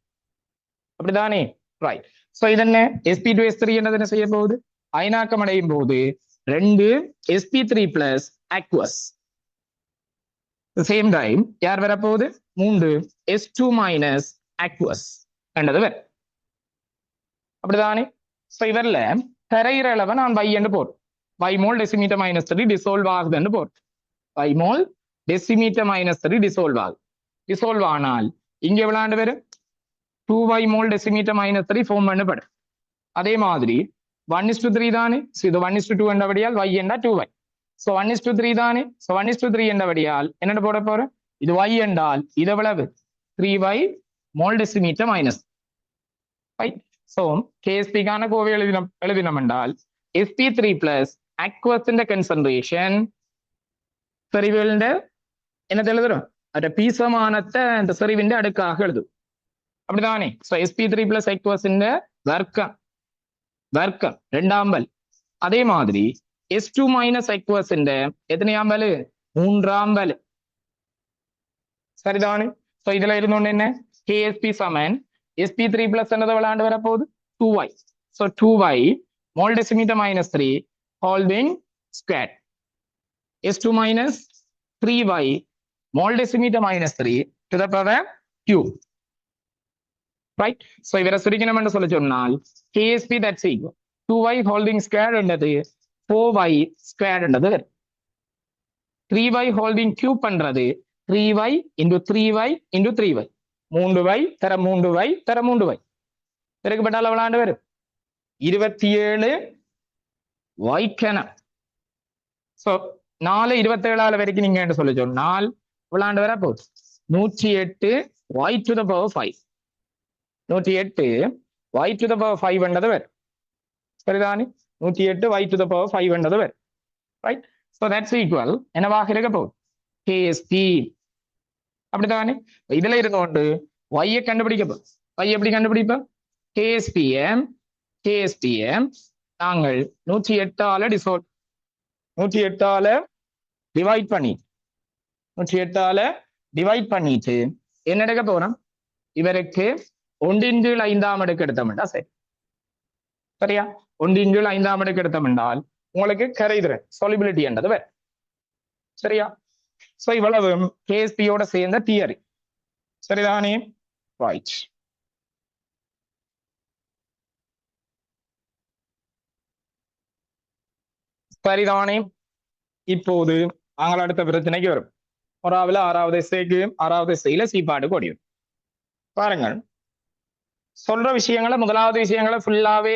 A: அப்படிதானே ரைட். சோ இது என்ன SP2 S3 என்றது என்ன செய்ய போகுது அயனாக்கம் அடையும் போது 2 SP3 plus aqueous. Same time யார் வர போகுது 3 S2 மைனஸ் aqueous என்றது வர. அப்படிதானே. சோ இவர்ல கரையிற அளவை நான் y என்று போறேன். y மோல் டெசிமீட்டர் மைனஸ் 3 டிசோல்வ் ஆகுதுன்னு போறேன். y மோல் டெசிமீட்டர் மைனஸ் 3 டிசோல்வ் ஆகுது. டிசோல்வ் ஆனால் இங்க எவ்வளவு வரும் 2y mole decimetre minus 3 form பண்ணப்படும். அதே மாதிரி 1:3 தானே. ஸோ இது 1:2 என்றபடியால் y என்றா 2y. ஸோ 1:3 தானே. ஸோ 1:3 என்றபடியால் என்னென்ன போட போறேன் இது y என்றால் இது எவ்வளவு 3y mole decimetre minus. So KSP-க்கான கோவை எழுதினோம் என்றால் SP3 பிளஸ் aqueous கன்சன்ட்ரேஷன் செறிவுண்ட என்ன எழுதுறோம் அந்த பீசமானத்தை அந்த செறிவின் அடுக்காக எழுதும். அப்படிதானே. ஸோ SP3 பிளஸ் aqueous வர்க்கம் வர்க்கம் 2ஆம். அதே மாதிரி S2 மைனஸ் aqueous எத்தனையாம் பலு 3ஆம். சரிதானே. ஸோ இதுல இருந்தோன்னு என்ன KSP சமன் SP3 பிளஸ் என்னது விளையாண்டு வர போகுது 2y. So 2y mole decimetre minus 3 holding square. S2 minus 3y mole decimetre minus 3 to the power cube. Right. So இவரை சுருக்கணும் என்று சொல்ல சொன்னால் KSP that's equal 2y holding square என்றது 4y ஸ்கொயர் என்றது 3y ஹோல்டிங் கியூப் பண்றது 3y into 3y into 3y 3y தர 3y தர 3y பெருக்கப்பட்டால் விளையாண்டு வரும் 27 y கனம். ஸோ 4 27 வரைக்கும் நீங்க என்று சொல்ல சொன்னால் விளையாண்டு வர போகுது 108 y to the power 5. 108 y to the power 5 என்றது வரும். சரிதானே. 108 y to the power 5 என்றது வரும். ரைட். ஸோ தட்ஸ் ஈக்குவல் என்னவாக இருக்க போகுது KSP. அப்படித்தானே. இதுல இருந்தோண்டு y கண்டுபிடிக்க போகுது. y எப்படி கண்டுபிடிப்போம் KSP நாங்கள் 108 டிசோல்வ் 108 டிவைட் பண்ணி 108 டிவைட் பண்ணிட்டு என்ன எடுக்க போறோம் இவருக்கு 1/5 அடுக்கு எடுத்தோம்டா சரி. சரியா. 1/5 அடுக்கு எடுத்தோம் என்றால் உங்களுக்கு கரைதிறன் solubility என்றது வரும். சரியா. சோ இவ்வளவு KSP-யோட சேர்ந்த தியரி. சரிதானே ரைட். சரிதானே. இப்போது நாங்கள் அடுத்த பிரச்சனைக்கு வரும். 6வது எஸ்ஸேக்கு 6வது எஸ்ஸேல சீப்பாடு கொடியும் பாருங்கள். சொல்ற விஷயங்களை 1வது விஷயங்களை ஃபுல்லாவே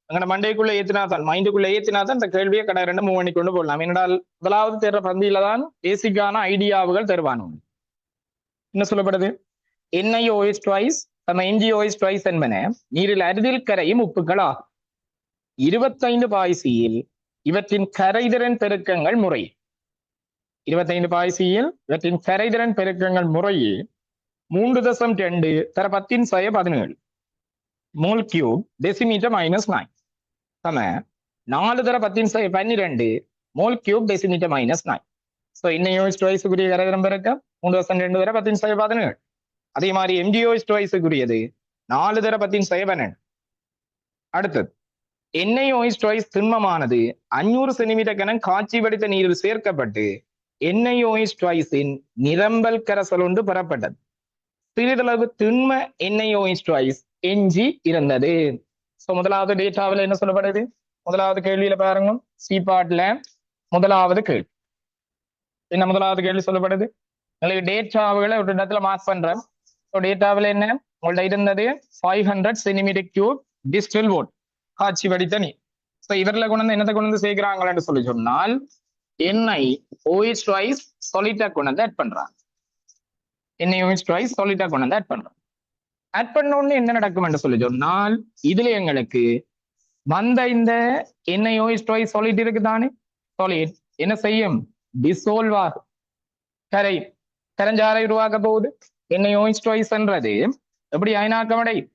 A: எங்க மண்டைக்குள்ள ஏத்தினாதான் மைண்டுக்குள்ள ஏத்தினாதான் இந்த கேள்வியை கடை 2 மூவ் பண்ணி கொண்டு போடலாம். என்றால் 1வது தேர்ற பந்தியில தான் பேசிக்கான ஐடியாவுகள் தருவானு. என்ன சொல்லப்படுது NiOH twice MgOH twice என்பன நீரில் அரிதில் கரையும் உப்புகள் ஆகும். 25 பாய்சியில் இவற்றின் கரைதிறன் பெருக்கங்கள் முறை 25 பாய்சியில் இவற்றின் கரைதிறன் பெருக்கங்கள் முறையே 3.2 தர 10⁻17 மோல் கியூப் டெசிமீட்டர் மைனஸ் 9 சம 4 தர 10^12 mole cube decimetre minus 9. So NaOH டுவைஸுக்குரிய கரைதிறன் பெருக்கம் 3/2 தர 10^17. அதே மாதிரி MgOH டுவைஸுக்குரியது 4 தர 10^12. அடுத்தது NaOH டுவைஸ் திண்மமானது 500 சென்டிமீட்டர் கனம் காட்சி வடித்த நீரில் சேர்க்கப்பட்டு NaOH டுவைஸின் நிரம்பல் கரைசல் ஒன்று பெறப்பட்டது. சிறிதளவு திண்ம NaOH டுவைஸ் எஞ்சி இருந்தது. ஸோ முதலாவது டேட்டாவில் என்ன சொல்லப்படுது? முதலாவது கேள்வியில பாருங்க, சி பார்ட்ல முதலாவது கேள்வி என்ன? முதலாவது கேள்வி சொல்லப்படுது, உங்களுக்கு டேட்டாவுகளை ஒரு இடத்துல மார்க் பண்றேன். ஸோ டேட்டாவில் என்ன உங்கள்ட்ட இருந்தது? 500 சென்டிமீட்டர் கியூப் டிஸ்டில் வாட்டர், காட்சி வடித்த நீர். ஸோ இவர்ல கொண்டு வந்து என்னத்தை கொண்டு வந்து சேர்க்கிறாங்கன்னு சொல்லி சொன்னால் NaOH டுவைஸ் சாலிட்டா கொண்டு வந்து ஆட் பண்றாங்க. NaOH டுவைஸ் சாலிட்டா கொண்டு வந்து ஆட் பண்றாங்க. ஆட் பண்ண உடனே என்ன நடக்கும் என்று சொல்லி சொன்னால், இதுல எங்களுக்கு வந்த இந்த NaOH டுவைஸ் சாலிட் இருக்குதானே, சாலிட் என்ன செய்யும்? டிசோல்வ் ஆகும், கரைஞ்சாரை உருவாக்க போகுது. NaOH டுவைஸ் என்றது எப்படி அயனாக்கம் அடையும்?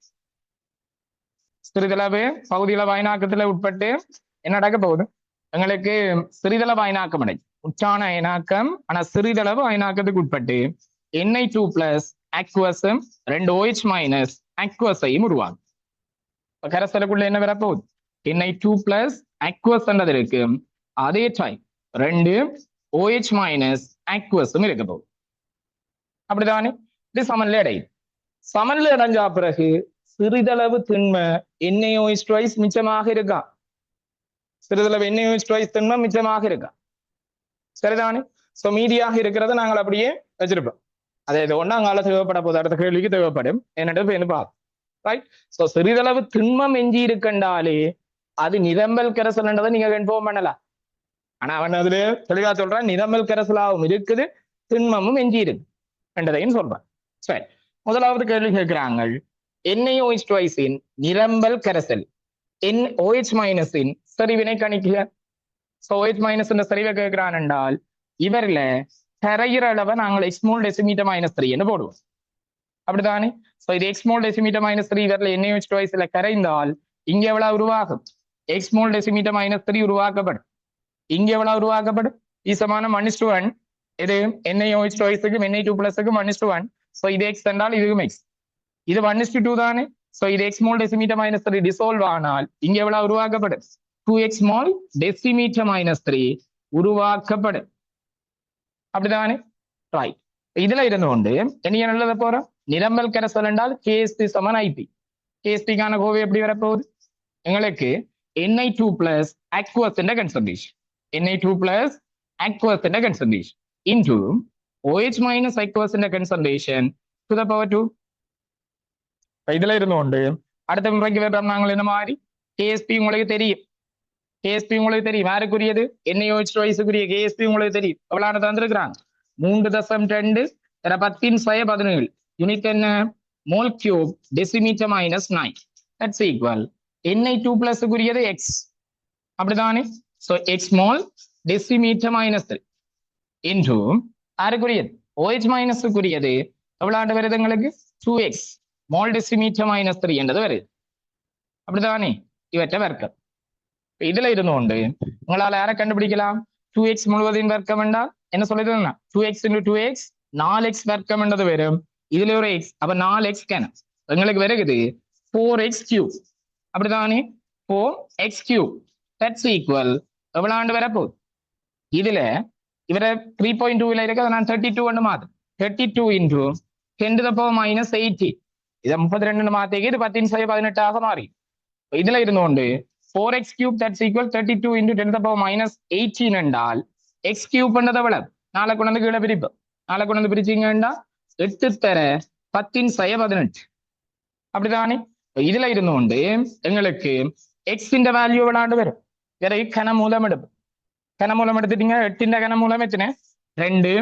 A: சிறிதளவு பகுதியில அயனாக்கத்துல உட்பட்டு என்ன நடக்க போகுது? எங்களுக்கு சிறிதளவு அயனாக்கம் அடை, உச்சான அயனாக்கம், ஆனா சிறிதளவு அயனாக்கத்துக்கு உட்பட்டு Na2+ அக்வஸும் 2 OH மைனஸ் அக்வஸையும் உருவாகும். கரைசலுக்குள்ள என்ன வரப்போகுது? Na2+ அக்வஸ் என்றது இருக்கு, அதே டைம் 2 OH மைனஸ் அக்வஸும் இருக்க போகுது. அப்படித்தானே? இது சமநிலை அடையுது. சமநிலை அடைஞ்சா பிறகு சிறிதளவு திண்ம NaOH டுவைஸ் மிச்சமாக இருக்கா? சிறிதளவு NaOH டுவைஸ் திண்மம் மிச்சமாக இருக்கா? சரிதானே? சோ மீதியாக இருக்கிறத நாங்கள் அப்படியே வச்சிருப்போம். அதே இது ஒண்ணா அங்கால தேவைப்பட போது, அடுத்த கேள்விக்கு தேவைப்படும் என்னட்டு என்ன பார்ப்போம். ரைட்? சோ சிறிதளவு திண்மம் எஞ்சி இருக்கண்டாலே அது நிரம்பல் கரைசல்ன்றதை நீங்க கன்ஃபார்ம் பண்ணலாம். ஆனா அவன் அதுல தெளிவா சொல்றான், நிரம்பல் கரைசலாகவும் இருக்குது, திண்மமும் எஞ்சி இருக்கு என்றதையும் சொல்றான். சரி, முதலாவது கேள்வி கேட்கிறாங்க, NaOH டுவைஸின் நிரம்பல் கரைசல் NOH மைனஸின் சரிவினை கணிക്കുക. OH மைனஸ் சரிவை கேட்கிறான் என்றால் இவர்ல கரையிற அளவை நாங்கள் எக்ஸ்மோல் டெசிமீட்டர் மைனஸ் 3 போடுவோம். அப்படித்தானே? சோ இது எக்ஸ்மோல் டெசிமீட்டர் மைனஸ் 3 இவர்ல NaOH டுவைஸ்ல கரைந்தால் இங்க எவ்வளவு உருவாகும்? எக்ஸ்மோல் டெசிமீட்டர் மைனஸ் 3 உருவாக்கப்படும். இங்க எவ்வளவு உருவாக்கப்படும்? ஈசமான -1. இது NaOH டுவைஸுக்கும் Na2+க்கும் -1. சோ இது எக்ஸ் என்றால் இதுவும் எக்ஸ். இது 1:2 தானே? சோ இது எக்ஸ்மோல் டெசிமீட்டர் மைனஸ் 3 டிசால்வ் ஆனால் இங்க எவ்வளவு உருவாக்கப்படும்? 2x ஸ்மால் டெசிமீட்டர் மைனஸ் 3 உருவாக்கப்படும். அப்படிதானே? ரைட். இதுல இருந்து கொண்டு என்ன எழுத போறோம்? நிரம்பல் கரைசல் என்றால் KSP = IP. KSP-க்கான கோவை எப்படி வரப்போகுது? எங்களுக்கு Na2+ aqueous concentration, Na2+ aqueous concentration into OH minus aqueous concentration to the power 2. இதுல இருந்து கொண்டு அடுத்த முறைக்கு வேண்டாம். நாங்கள் என்ன மாதிரி KSP உங்களுக்கு தெரியும், KSP உங்களுக்கு தெரியும், யாருக்குரியது? NaOH டுவைஸுக்குரிய KSP உங்களுக்கு தெரியும். எவ்வளவு தந்திருக்கிறாங்க? 3.2 × 10^17 யூனிட் என்ன? Mole cube decimetre minus 9. That's equal Na2+க்குரியது x. அப்படிதானே? So x mole decimetre minus 3 into யாருக்குரியது? OH மைனஸுக்குரியது எவ்வளவு வருது எங்களுக்கு? 2x மோல் டெசிமீட்டர் மைனஸ் 3 என்றது வருது. அப்படிதானே? இவற்றை வர்க்கம். இதுல இருந்து கொண்டு உங்களால யாரை கண்டுபிடிக்கலாம்? 2x முழுவதையும் வர்க்கம் என்றால் என்ன சொல்லுதுன்னா 2x × 2x 4x வர்க்கம் என்றது வரும். இதுல ஒரு x, அப்ப 4x கேன எங்களுக்கு வருகிறது 4x3. அப்படிதானே? 4x3. தட்ஸ் ஈக்குவல் எவ்வளவு ஆண்டு வரப்போகுது? இதுல இவர 3.2 இருக்கு, அதை நான் 32 மாத்து. 32 × 10⁻⁻80. இதை 32 மாத்திக்கு இது 10^18 மாறி. இதுல இருந்து கொண்டு 4x3 that's equal 32 × 10⁻⁻18 என்றால் x3 பண்ணது எவ்வளவு? 4 கொண்டு வந்து கீழே பிரிப்போம். 4 கொண்டு வந்து பிரிச்சீங்கன்னா 8 தர 10^18. அப்படிதானே? இதுல இருந்து கொண்டு எங்களுக்கு x இந்த வேல்யூ எவ்வளவு வரும்? வேற கனமூலம் எடுப்போம். கனமூலம் எடுத்துட்டீங்க. 8 கனமூலம் எத்தனை? 2.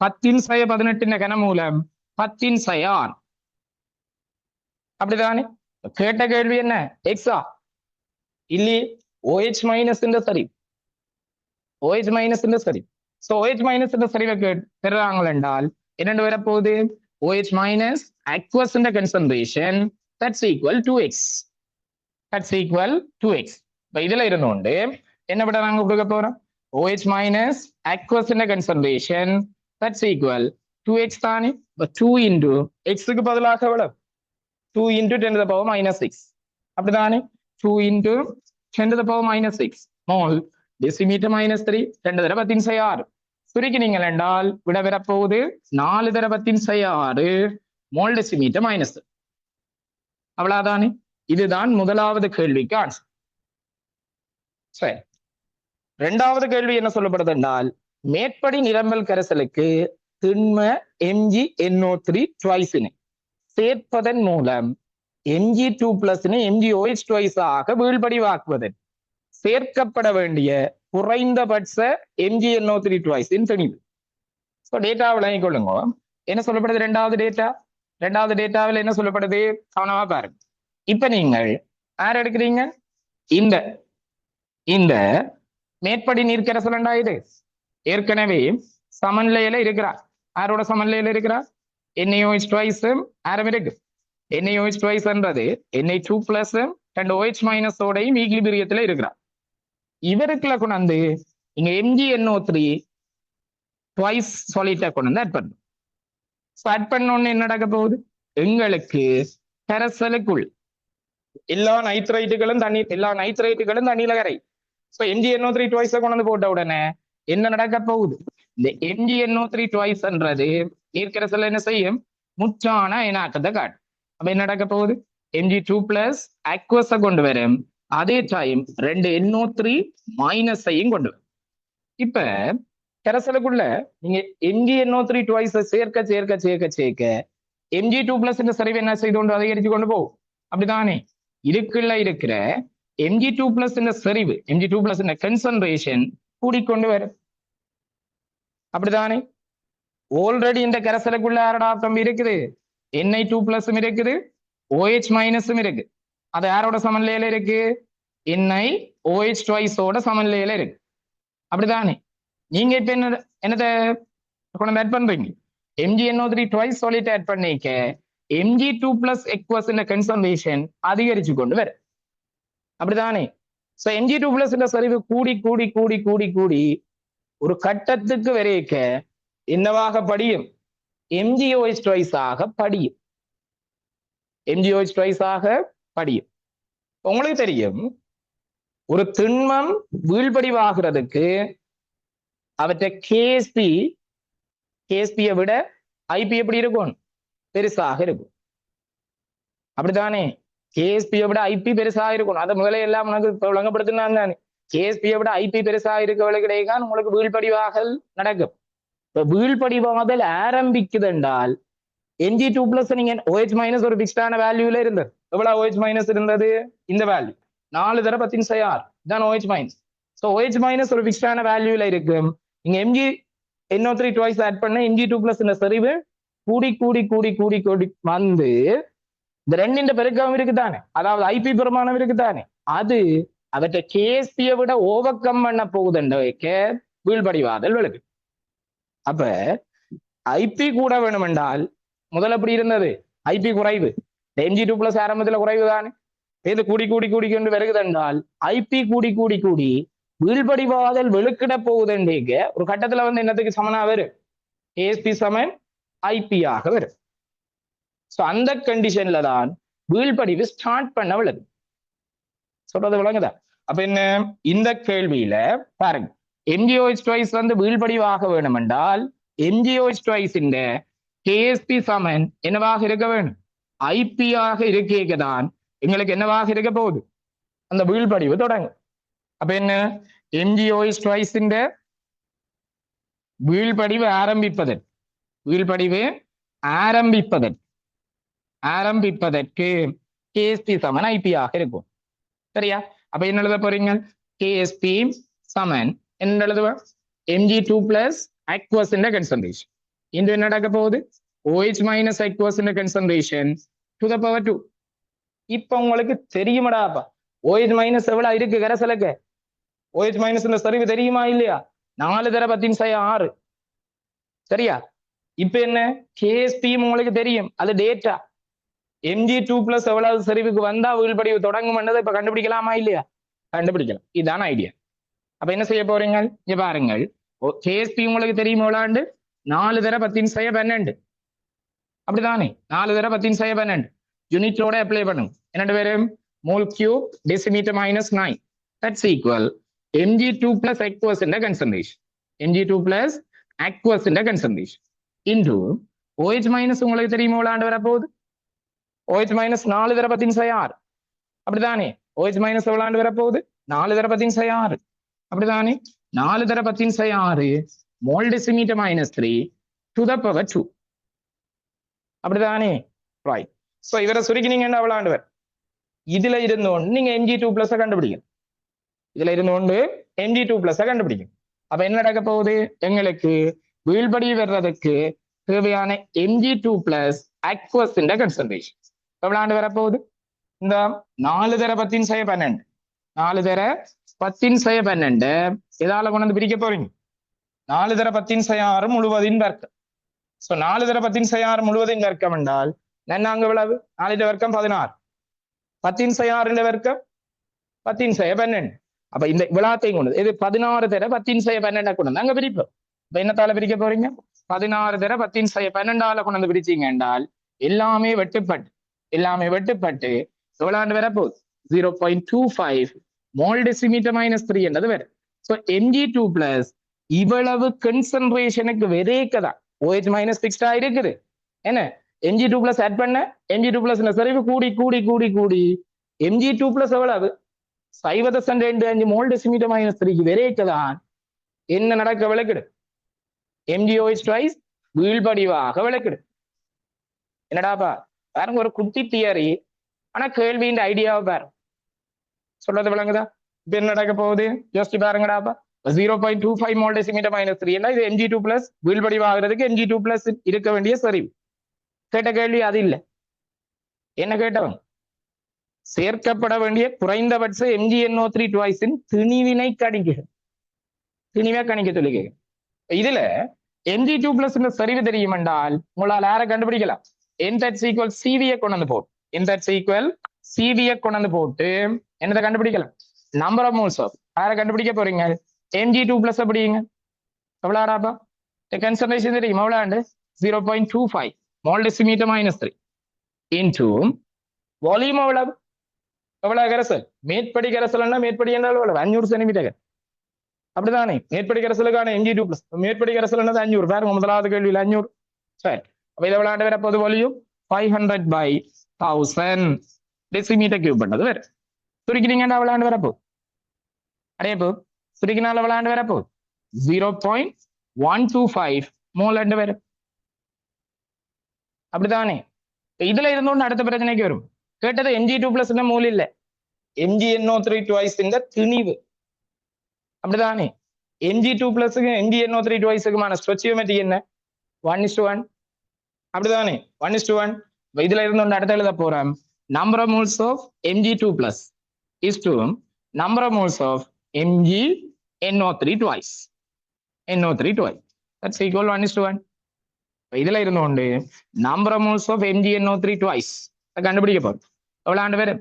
A: 10^18 கனமூலம் 10^6. அப்படிதானே? கேட்ட கேள்வி என்ன? எக்ஸா இல்லையே? OH மைனஸ் சரி, OH மைனஸ் சரி. சோ OH மைனஸ் சரிவை பெறுறாங்க என்றால் என்னென்று வரப்போகுது? OH minus aqueous concentration that's equal to x. That's equal to x. இதுல இருந்தோண்டு என்ன விட நாங்க கொடுக்க போறோம் OH minus aqueous concentration that's equal 2x தானே 2 into x க்கு பதிலாக எவ்வளவு 2 into 10 to the power minus 6 அப்படிதானே 2 into 10 to the power minus 6 mole decimeter minus 3 2 தடவை 10 6 சுருக்கினீங்கள் என்றால் விட வரப்போகுது 4 தடவை 10 6 மோல் டெசிமீட்டர் மைனஸ் அவ்வளவுதானே இதுதான் முதலாவது கேள்விக்கு ஆன்சர் சரி இரண்டாவது கேள்வி என்ன சொல்லப்படுது என்றால் மேற்படி நிரம்பல் கரைசலுக்கு திண்ம MgNO3 ட்வைஸினை சேர்ப்பதன் மூலம் Mg2 பிளஸினை MgOH ட்வைஸ் ஆக வீழ்படிவாக்குவதன் சேர்க்கப்பட வேண்டிய குறைந்தபட்ச MgNO3 ட்வைஸின் திணிவு ஸோ டேட்டா விளங்கிக் கொள்ளுங்க என்ன சொல்லப்படுது ரெண்டாவது டேட்டாவில் என்ன சொல்லப்படுது கவனமா பாருங்க இப்ப நீங்கள் யார் எடுக்கிறீங்க இந்த மேற்படி நீர்க்கரைசல் இது ஏற்கனவே சமநிலையில இருக்கிறார் யாரோட சமநிலையில இருக்கிறார் NaOH ட்வைஸ் ஆரம் இருக்கு NaOH ட்வைஸ்ன்றது Na2 plus and OH minus ஓடையும் ஈக்லிபிரியத்துல இருக்கிறார் இவருக்குள்ள கொண்டாந்து இங்க MgNO3 ட்வைஸ் சொல்லிட்ட கொண்டு ஆட் பண்ணும் ஆட் பண்ணோன்னு என்ன நடக்க போகுது எங்களுக்கு கரைசலுக்குள் எல்லா நைட்ரைட்டுகளும் தண்ணியில கரை ஸோ MgNO3 ட்வைஸை கொண்டு வந்து போட்ட உடனே என்ன நடக்க போகுது இந்த MgNO3 ட்வைஸ்ன்றது நீர்க்கரைசல் என்ன செய்யும் முற்றான இனாக்கத்தை காட்டும் அப்ப என்ன நடக்க போகுது Mg2 பிளஸ் அக்வஸை கொண்டு வரும் அதே டைம் 2 NO3 மைனஸையும் கொண்டு வரும் இப்ப கரைசலுக்குள்ள நீங்க MgNO3 ட்வைஸை சேர்க்க Mg2 பிளஸ் இந்த சரிவு என்ன செய்து கொண்டு அதிகரித்து கொண்டு போகும் அப்படிதானே இதுக்குள்ள இருக்கிற Mg2 பிளஸ் இந்த செறிவு Mg2 பிளஸ் இந்த கன்சன்ட்ரேஷன் கூடிக்கொண்டு வரும் அப்படிதானே ஆல்ரெடி இந்த கரைசலுக்குள்ள யாரோட ஆட்டம் இருக்குது Na2 பிளஸும் இருக்குது OH மைனஸும் இருக்கு அது யாரோட சமநிலையில இருக்கு NiOH ட்வைஸோட சமநிலையில இருக்கு அப்படிதானே நீங்க இப்ப என்னதை ஆட் பண்றீங்க MgNO3 ட்வைஸ் சொல்லிட்டு ஆட் பண்ணிக்க Mg2 பிளஸ் எக்வஸ் இந்த கன்சன்ட்ரேஷன் அதிகரிச்சு கொண்டு வரும் அப்படிதானே சோ Mg2 பிளஸ் இந்த சரிவு கூடி ஒரு கட்டத்துக்கு வரைக்க என்னவாக படியும் MgOH ட்வைஸ் ஆக படியும் MgOH ட்வைஸ் ஆக படியும் உங்களுக்கு தெரியும் ஒரு திண்மம் வீழ்படிவாகிறதுக்கு அவற்றை KSPயை விட IP எப்படி இருக்கும் பெருசாக இருக்கும் அப்படித்தானே KSPயை விட IP பெருசாக இருக்கும் அதை முதல்ல எல்லாம் உனக்கு விளங்கப்படுத்தினாங்க KSPயை விட IP பெருசாக இருக்கவளை கிடையாது உங்களுக்கு வீழ்படிவாகல் நடக்கும் இப்ப வீழ்படிவாதல் ஆரம்பிக்குது என்றால் Mg2 பிளஸ் நீங்க OH மைனஸ் ஒரு பிக்ஸ்டான வேல்யூல இருந்தது எவ்வளவு OH மைனஸ் இருந்தது இந்த வேல்யூ 4 தடவை 10 6 தான் OH minus so OH minus ஒரு பிக்ஸ்டான வேல்யூல இருக்கும் நீங்க MgNO3 ட்வைஸ் ஆட் பண்ண Mg2 பிளஸ் இந்த சரிவு கூடி வந்து இந்த ரெண்டு பெருக்கம் இருக்குதானே அதாவது IP பிரமாணம் இருக்குதானே அது அவற்றை KSPயை விட ஓவர் கம் பண்ண போகுதுன்ற வீழ்படிவாதல் விழுது அப்ப IP கூட வேணும் என்றால் முதல்ல எப்படி இருந்தது IP குறைவு Mg2 பிளஸ் ஆரம்பத்துல குறைவு தானே இது கூடி கொண்டு வருகுது என்றால் IP கூடி வீழ்படிவாதல் வெளுக்கிட போகுதுன்றீங்க ஒரு கட்டத்துல வந்து என்னத்துக்கு சமனா வரும் KSP சமன் IP ஆக வரும் சோ அந்த கண்டிஷன்ல தான் வீழ்படிவு ஸ்டார்ட் பண்ண விழுது சொல்றது விளங்குதா அப்ப என்ன இந்த கேள்வியில பாருங்க MgOH ட்வைஸ் வந்து வீழ்படிவாக வேணும் என்றால் MgOH ட்வைஸ் இந்த KSP சமன் என்னவாக இருக்க வேணும் IP ஆக இருக்கேதான் எங்களுக்கு என்னவாக இருக்க போகுது அந்த வீழ்படிவு தொடங்கும் அப்ப என்ன MgOH ட்வைஸ் இந்த வீழ்படிவு ஆரம்பிப்பதற்கு KSP சமன் IP ஆக இருக்கும் சரியா அப்ப என்ன எழுத போறீங்க KSP சமன் என்ன எழுதுவா Mg2 plus aqueous in the concentration இன்று என்ன நடக்க போகுது OH minus aqueous in the concentration to the power 2 இப்ப உங்களுக்கு தெரியுமாடாப்பா OH மைனஸ் எவ்வளவு இருக்கு கரைசலுக்கு OH மைனஸ் இந்த சரிவு தெரியுமா இல்லையா 4 தடவை 10 6 சரியா இப்ப என்ன KSP உங்களுக்கு தெரியும் அது டேட்டா Mg2 பிளஸ் எவ்வளவு சரிவுக்கு வந்தா வீழ்படிவு தொடங்கும் இப்ப கண்டுபிடிக்கலாமா இல்லையா கண்டுபிடிக்கலாம். இதுதான் ஐடியா. அப்ப என்ன செய்ய போறீங்க? இங்க பாருங்கள், கேஎஸ்பி உங்களுக்கு தெரியும் எவ்வளவு? 4 தர 10^12. அப்படிதானே? 4 தர 10^12 யூனிட்டோட அப்ளை பண்ணுங்க. என்ன வரும்? Mole cube decimetre minus 9. That's equal mg2 plus aqueous in the concentration. mg2 plus aqueous in the concentration into OH minus உங்களுக்கு தெரியுமா எவ்வளவு வரப்போகுது? OH minus 4 தர 10^6. அப்படிதானே? OH minus எவ்வளவு வரப்போகுது? 4 தர 10^6. அப்படிதானே? 4 தர 10^6 mole decimetre minus 3 to the power 2. அப்படிதானே? ரைட். சோ இவரை சுருக்கினீங்கன்னா எவ்வளவு வரும்? இதுல இருந்தோண்டு நீங்க mg2 plus கண்டுபிடிங்க. இதுல இருந்தோண்டு mg2 plus கண்டுபிடிங்க. அப்ப என்ன நடக்க போகுது? எங்களுக்கு வீழ்படி வர்றதுக்கு தேவையான mg2 plus aqueous in the concentration எவ்வளவு வரப்போகுது? இந்த 4 தர 10^12 4 தர 10^12 எதால கொண்டு வந்து பிரிக்க போறீங்க? 4 தர 10^6 முழுவதின் வர்க்கம். சோ 4 தர 10^6 முழுவதின் வர்க்கம் என்றால் நன்னாங்க எவ்வளவு? 4 வர்க்கம் 16. 10^6 வர்க்கம் 10^12. அப்ப இந்த விழாத்தையும் கொண்டு இது 16 தர 10^12 கொண்டு வந்து அங்க பிரிப்போம். இப்ப என்னத்தால பிரிக்க போறீங்க? 16 தர 10^12 கொண்டு வந்து பிரிச்சீங்க என்றால் எல்லாமே வெட்டுப்பட்டு எவ்வளவு வரப்போகுது? 0.25 மோல் டெசிமீட்டர் மைனஸ் 3 என்றது வரும். சோ mg2 பிளஸ் இவ்வளவு கன்சன்ட்ரேஷனுக்கு வெரேக்கதான் OH மைனஸ் 6 இருக்குது. என்ன mg2 பிளஸ் ஆட் பண்ண mg2 பிளஸ் சரிவு கூடி கூடி கூடி கூடி mg2 பிளஸ் எவ்வளவு? 0.25 மோல் டெசிமீட்டர் மைனஸ் 3 வெரேக்கதான் என்ன நடக்க விளக்குடு? mgOH twice வீழ்படிவாக விளக்குடு. என்னடாப்பா பாருங்க, ஒரு குட்டி தியரி, ஆனா கேள்வியின் ஐடியாவை பாருங்க. சொல்றது விளங்குதா? இப்ப என்ன நடக்க போகுது யோசிச்சு பாருங்கடாப்பா. 0.25 மோல் டெசிமீட்டர் மைனஸ் 3 என்ன? இது mg2 பிளஸ் வீழ்படிவாகிறதுக்கு mg2 பிளஸ் இருக்க வேண்டிய சரிவு. கேட்ட கேள்வி அது இல்ல. என்ன கேட்டவன்? சேர்க்கப்பட வேண்டிய குறைந்தபட்ச MgNO3 ட்வைஸின் திணிவினை திணிவை கணிக்க சொல்லி கேட்க. இதுல mg2 பிளஸ் சரிவு தெரியும் என்றால் உங்களால் யாரை கண்டுபிடிக்கலாம்? n equal CV கொண்டு வந்து போட்டு n equal CV கொண்டு வந்து போட்டு என்னதை கண்டுபிடிக்கலாம்? நம்பர் ஆஃப் மோல்ஸ் ஆஃப் யாரை கண்டுபிடிக்க போறீங்க? mg2 பிளஸ் அப்படிங்க எவ்வளவுடாப்பா? கன்சன்ட்ரேஷன் தெரியும் எவ்வளவு? 0.25 mole decimetre minus 3 into volume எவ்வளவு? கரைசல் மேற்படி கரைசல்னா மேற்படி என்றால் 500 சென்டிமீட்டர். அப்படிதானே? மேற்படி கரைசலுக்கான mg2 பிளஸ் மேற்படி கரைசல் 500. பாருங்க முதலாவது கேள்வியில் 500. சரி, அப்ப இதை விளையாண்டு வரப்போது வால்யூம் 500/1000 டெசிமீட்டர் கியூப் பண்ணது வேற. சுருக்கினீங்கன்னா விளையாண்டு வரப்போகுது. அடையப்போ சுருக்கினால விளையாண்டு வரப்போகுது 0.125 மோல் அண்டு வேற. அப்படித்தானே? இதுல இருந்தோன்னு அடுத்த பிரச்சனைக்கு வரும். கேட்டது mg2 பிளஸ் மோல் இல்ல, MgNO3 ட்வைஸ் இந்த திணிவு. அப்படிதானே? mg2 பிளஸுக்கு MgNO3 ட்வைஸுக்குமான ஸ்ட்ரெச்சியோமெட்ரி என்ன? 1:1. அப்படிதானே? 1:1. இதுல இருந்து அடுத்த எழுத போறோம். Number of moles of mg2 plus is to number of moles of MgNO3 twice. NO3 twice that's equal 1:1. இதுல இருந்து number of moles of MgNO3 twice கண்டுபிடிக்க போறோம். எவ்வளவு பேரு?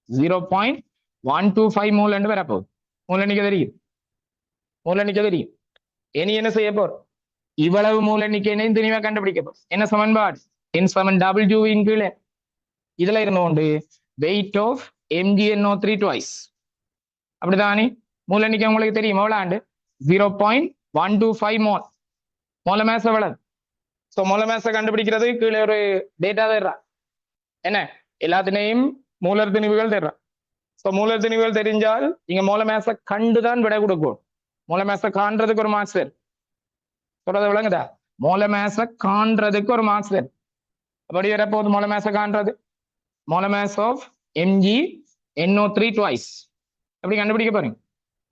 A: 0.125 மோல் என்று வர போகுது. மூல எண்ணிக்கை தெரியும். இனி என்ன செய்ய போறோம்? இவ்வளவு மூல எண்ணிக்கையும் தெளிவா கண்டுபிடிக்க போறோம். என்ன சமன்பாடு? n(W) இன் கீழே இதுல இருந்து வெயிட் ஆஃப் MgNO3 ட்வைஸ். அப்படிதானே? மூல எண்ணிக்கை உங்களுக்கு தெரியும் எவ்வளவு? 0.125 மோல். மூல மேச எவ்வளவு? சோ மூல மேச கண்டுபிடிக்கிறது கீழே ஒரு டேட்டா தர்றான். என்ன எல்லாத்தினையும் மூலர் திணிவுகள் தர்றான். சோ மூலர் திணிவுகள் தெரிஞ்சால் நீங்க மூல மேச கண்டுதான் விடை கொடுக்கும். மூல மேச காண்றதுக்கு ஒரு மார்க்ஸ் வேறு. சொல்றது விளங்குதா? மூல மேச காண்றதுக்கு ஒரு மார்க்ஸ் வேறு. அப்படி வரப்போகுது மூல மேச காண்றது. மூல மேஸ் ஆஃப் MgNO3 ட்வைஸ் எப்படி கண்டுபிடிக்க போறீங்க?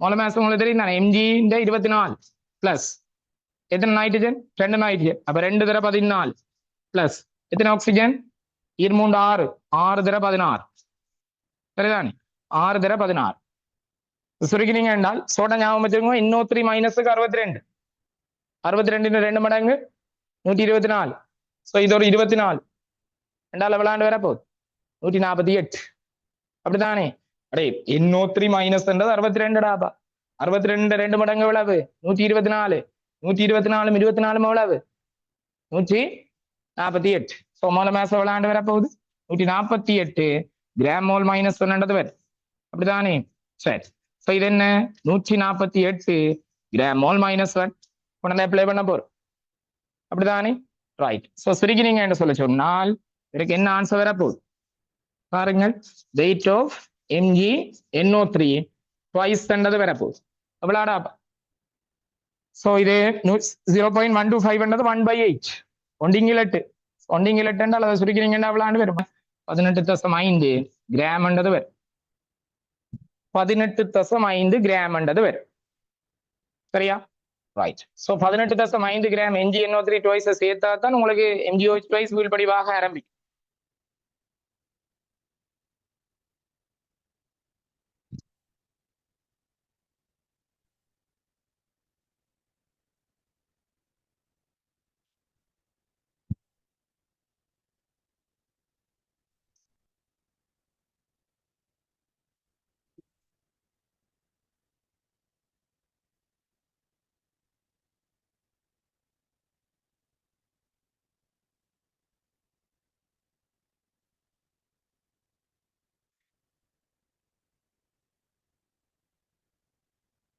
A: மூல மேச உங்களுக்கு தெரியும் தானே? Mg 24 பிளஸ் எத்தனை நைட்ரஜன்? 2 நைட்ரஜன். அப்ப 2 தர 14 பிளஸ் எத்தனை ஆக்சிஜன்? 6 தர 16. சரிதானே? 6 தர 16. சுருக்கினீங்க என்றால் சோட ஞாபகம் வச்சுக்கோங்க. NO3 மைனஸுக்கு 62. 62 2 மடங்கு 124. சோ இது ஒரு 24. ரெண்டால விளையாண்டு வரப்போகுது 148. அப்படித்தானே? அடே NO3 மைனஸ் என்றது 62 டாப்பா. 62 2 மடங்கு எவ்வளவு? 124. 124 24 எவ்வளவு? 148. ஸோ மோல மேச விளையாண்டு வர போகுது 148 கிராம் மோல் மைனஸ் ஒன்றது வரும். அப்படிதானே? சரி. ஸோ இது என்ன? 148 கிராம் மோல் மைனஸ் ஒன் கொண்டு அப்ளை பண்ண போறோம். அப்படிதானே? ரைட். ஸோ சுருக்கினீங்க என்று சொல்ல சொன்னால் இதுக்கு என்ன ஆன்சர் வர போகுது பாருங்கள். வெயிட் ஆஃப் MgNO3 ட்வைஸ் என்றது வர போகுது. எவ்வளோடா? ஸோ இது 0.125 என்றது 1/8 ஒண்டிங்கிலட்டு. ஒண்டிங்கிலட்டு என்றால் அதை சுருக்கிறீங்கன்னா எவ்வளோ வரும்? 18.5 கிராம் என்றது வரும். 18.5 கிராம் என்றது வரும். சரியா? Right. So 18.5 gram MgNO3 twice சேர்த்தா தான் உங்களுக்கு MgOH ட்வைஸ் வீழ்படிவாக ஆரம்பிக்கும்.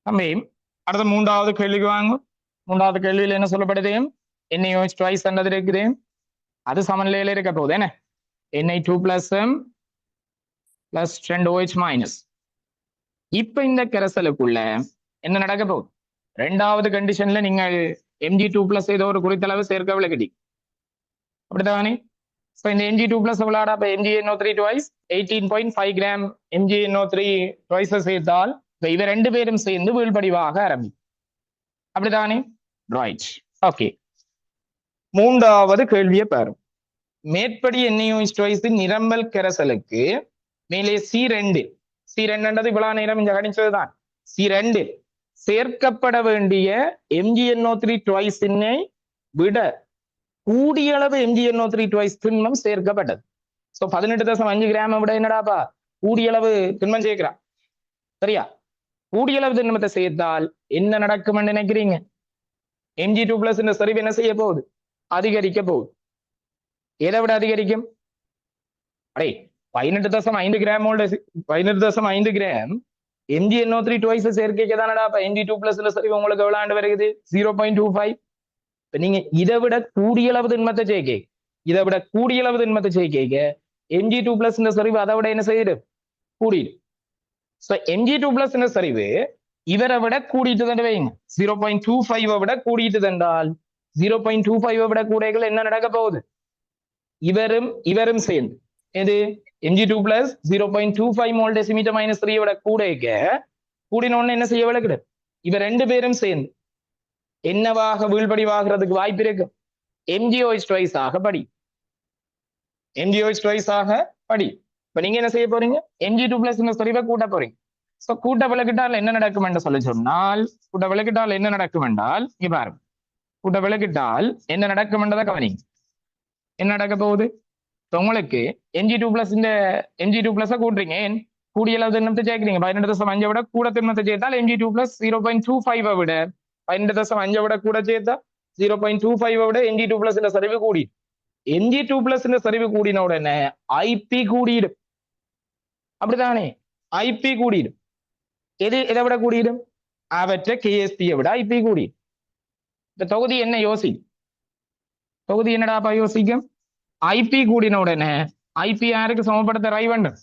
A: தம்பி அடுத்த மூன்றாவது கேள்விக்கு வாங்க. மூன்றாவது கேள்வியில் என்ன சொல்லப்படுது? NaOH ட்வைஸ் என்றது இருக்குது. அது சமநிலையில இருக்க போகுது என்ன? Na2 plus plus 2OH minus. இப்ப இந்த கரைசலுக்குள்ள என்ன நடக்க போகுது? ரெண்டாவது கண்டிஷன்ல நீங்கள் Mg2 பிளஸ் ஏதோ ஒரு குறித்தளவு சேர்க்க விளக்கிடி. அப்படித்தானே? ஸோ இந்த Mg2 பிளஸ் எவ்வளோடா? இப்போ MgNO3 ட்வைஸ் 18.5 கிராம் MgNO3 ட்வைஸை சேர்த்தால் இவ ரெண்டு பேரும் சேர்ந்து வீழ்படிவாக ஆரம்பிக்கும். அப்படித்தானே? ரைட். ஓகே. மூன்றாவது கேள்வியை பாருங்க. மேற்படி NaOH ட்வைஸ் நிரம்பல் கரைசலுக்கு மேலே C2 C2 இவ்வளவு நேரம் இங்க கணிச்சதுதான். C2 சேர்க்கப்பட வேண்டிய MgNO3 ட்வைஸினை விட கூடிய அளவு MgNO3 ட்வைஸ் திண்மம் சேர்க்கப்பட்டது. ஸோ 18.5 கிராம் விட என்னடாப்பா கூடிய அளவு திண்மம் சேர்க்கிறான். சரியா? கூடிய அளவு திண்மத்தை சேர்த்தால் என்ன நடக்கும் நினைக்கிறீங்க? Mg2 பிளஸ் இந்த சரிவு என்ன செய்ய போகுது? அதிகரிக்க போகுது. எதை விட அதிகரிக்கும்? அடே 18.5 கிராம் 18.5 கிராம் MgNO3 ட்வைஸ் சேர்க்கைக்கு தானடா Mg2 பிளஸ்ல சரிவு உங்களுக்கு எவ்வளவு வருகிறது? 0.25. நீங்க இதை விட கூடிய அளவு திண்மத்தை சேர்க்க, இதை விட கூடிய அளவு திண்மத்தை சேர்க்க Mg2 பிளஸ் இந்த சரிவு அதை விட என்ன செய்யுது? கூடிடு. ஸோ Mg2 பிளஸ் இந்த சரிவு இவரை விட கூடிட்டு தான் வைங்க. 0.25 விட கூடிட்டு தந்தால் 0.25 விட கூடைகள் என்ன நடக்க போகுது? இவரும் சேர்ந்து எது? Mg2 plus 0.25 mole decimetre minus 3 விட கூடைக்க கூடினோன்னு என்ன செய்ய விளக்குது? இவ ரெண்டு பேரும் சேர்ந்து என்னவாக வீழ்படிவாகிறதுக்கு வாய்ப்பு இருக்கு? MgOH ட்வைஸ் ஆக படி. MgOH ட்வைஸ் ஆக படி. இப்ப நீங்க என்ன செய்ய போறீங்க? Mg2 பிளஸ் இந்த சரிவை கூட்ட போறீங்க. ஸோ கூட்ட விளக்கிட்டால் என்ன நடக்கும் என்று சொல்லி சொன்னால், கூட்ட விளக்கிட்டால் என்ன நடக்கும் என்றால் இங்க பாருங்க. கூட்ட விளக்கிட்டால் என்ன நடக்கும் என்றதை கவனிங்க. என்ன நடக்க போகுது? உங்களுக்கு Mg2 பிளஸ் இந்த Mg2 பிளஸ் கூட்டுறீங்க. கூடிய அளவு திண்ணத்தை சேர்க்கிறீங்க. 18.5 விட கூட திண்ணத்தை சேர்த்தால் Mg2 பிளஸ் 0.25 விட 18.5 விட கூட சேர்த்தா 0.25 விட Mg2 பிளஸ் இந்த சரிவு கூடி. Mg2 பிளஸ் இந்த சரிவு கூடின உடனே IP கூடிடும். அப்படித்தானே? IP கூடிடும். எதை விட கூடிடும்? அவற்றை KSPயை விட IP கூடி. இந்த தொகுதி என்ன யோசிக்கும்? தொகுதி என்னடாப்பா யோசிக்கும்? IP கூடின உடனே IP யாருக்கு சமப்படுத்த ட்ரை பண்ணும்?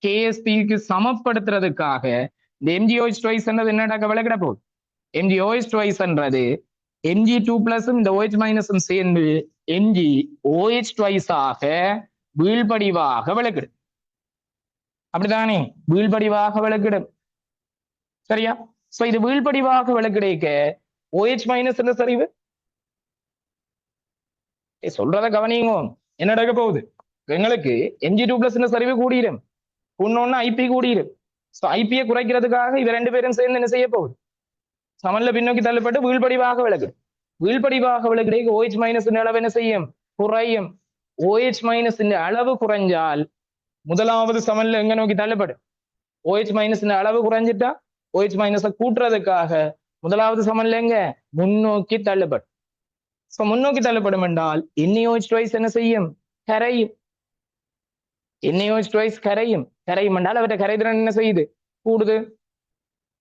A: KSPக்கு சமப்படுத்துறதுக்காக இந்த MgOH ட்வைஸ் என்னது என்னடா விளக்கிட போகுது? MgOH ட்வைஸ் என்றது Mg2 பிளஸும் இந்த OH மைனஸும் சேர்ந்து MgOH ட்வைஸ் ஆக வீழ்படிவாக விளக்கிடு. அப்படித்தானே? வீழ்படிவாக விளக்கிடும். சரியா? சோ இது வீழ்படிவாக விளக்கிடைக்க OH மைனஸ் என்ன சரிவு? சொல்றத கவனிங்க. என்ன நடக்க போகுது? எங்களுக்கு Mg2 பிளஸ் சரிவு கூடிடும். இன்னொன்னு IP கூடிடும். சோ ஐபியை குறைக்கிறதுக்காக இவ ரெண்டு பேரும் சேர்ந்து என்ன செய்ய போகுது? சமன்ல பின்னோக்கி தள்ளப்பட்டு வீழ்படிவாக விளக்குது. வீழ்படிவாக விளக்குறதுக்கு OH மைனஸ் அளவு என்ன செய்யும்? குறையும். OH மைனஸ் அளவு குறைஞ்சால் முதலாவது சமன்ல எங்க நோக்கி தள்ளப்படும்? OH மைனஸ் அளவு குறைஞ்சிட்டா OH மைனஸை கூட்டுறதுக்காக முதலாவது சமன்லைங்க முன்னோக்கி தள்ளப்படும். சோ முன்னோக்கி தள்ளப்படும் என்றால் NaOH twice என்ன செய்யும்? கரையும். NaOH twice கரையும். கரையும் என்றால் அவற்றை கரைதிறன் என்ன செய்யுது? கூடுது.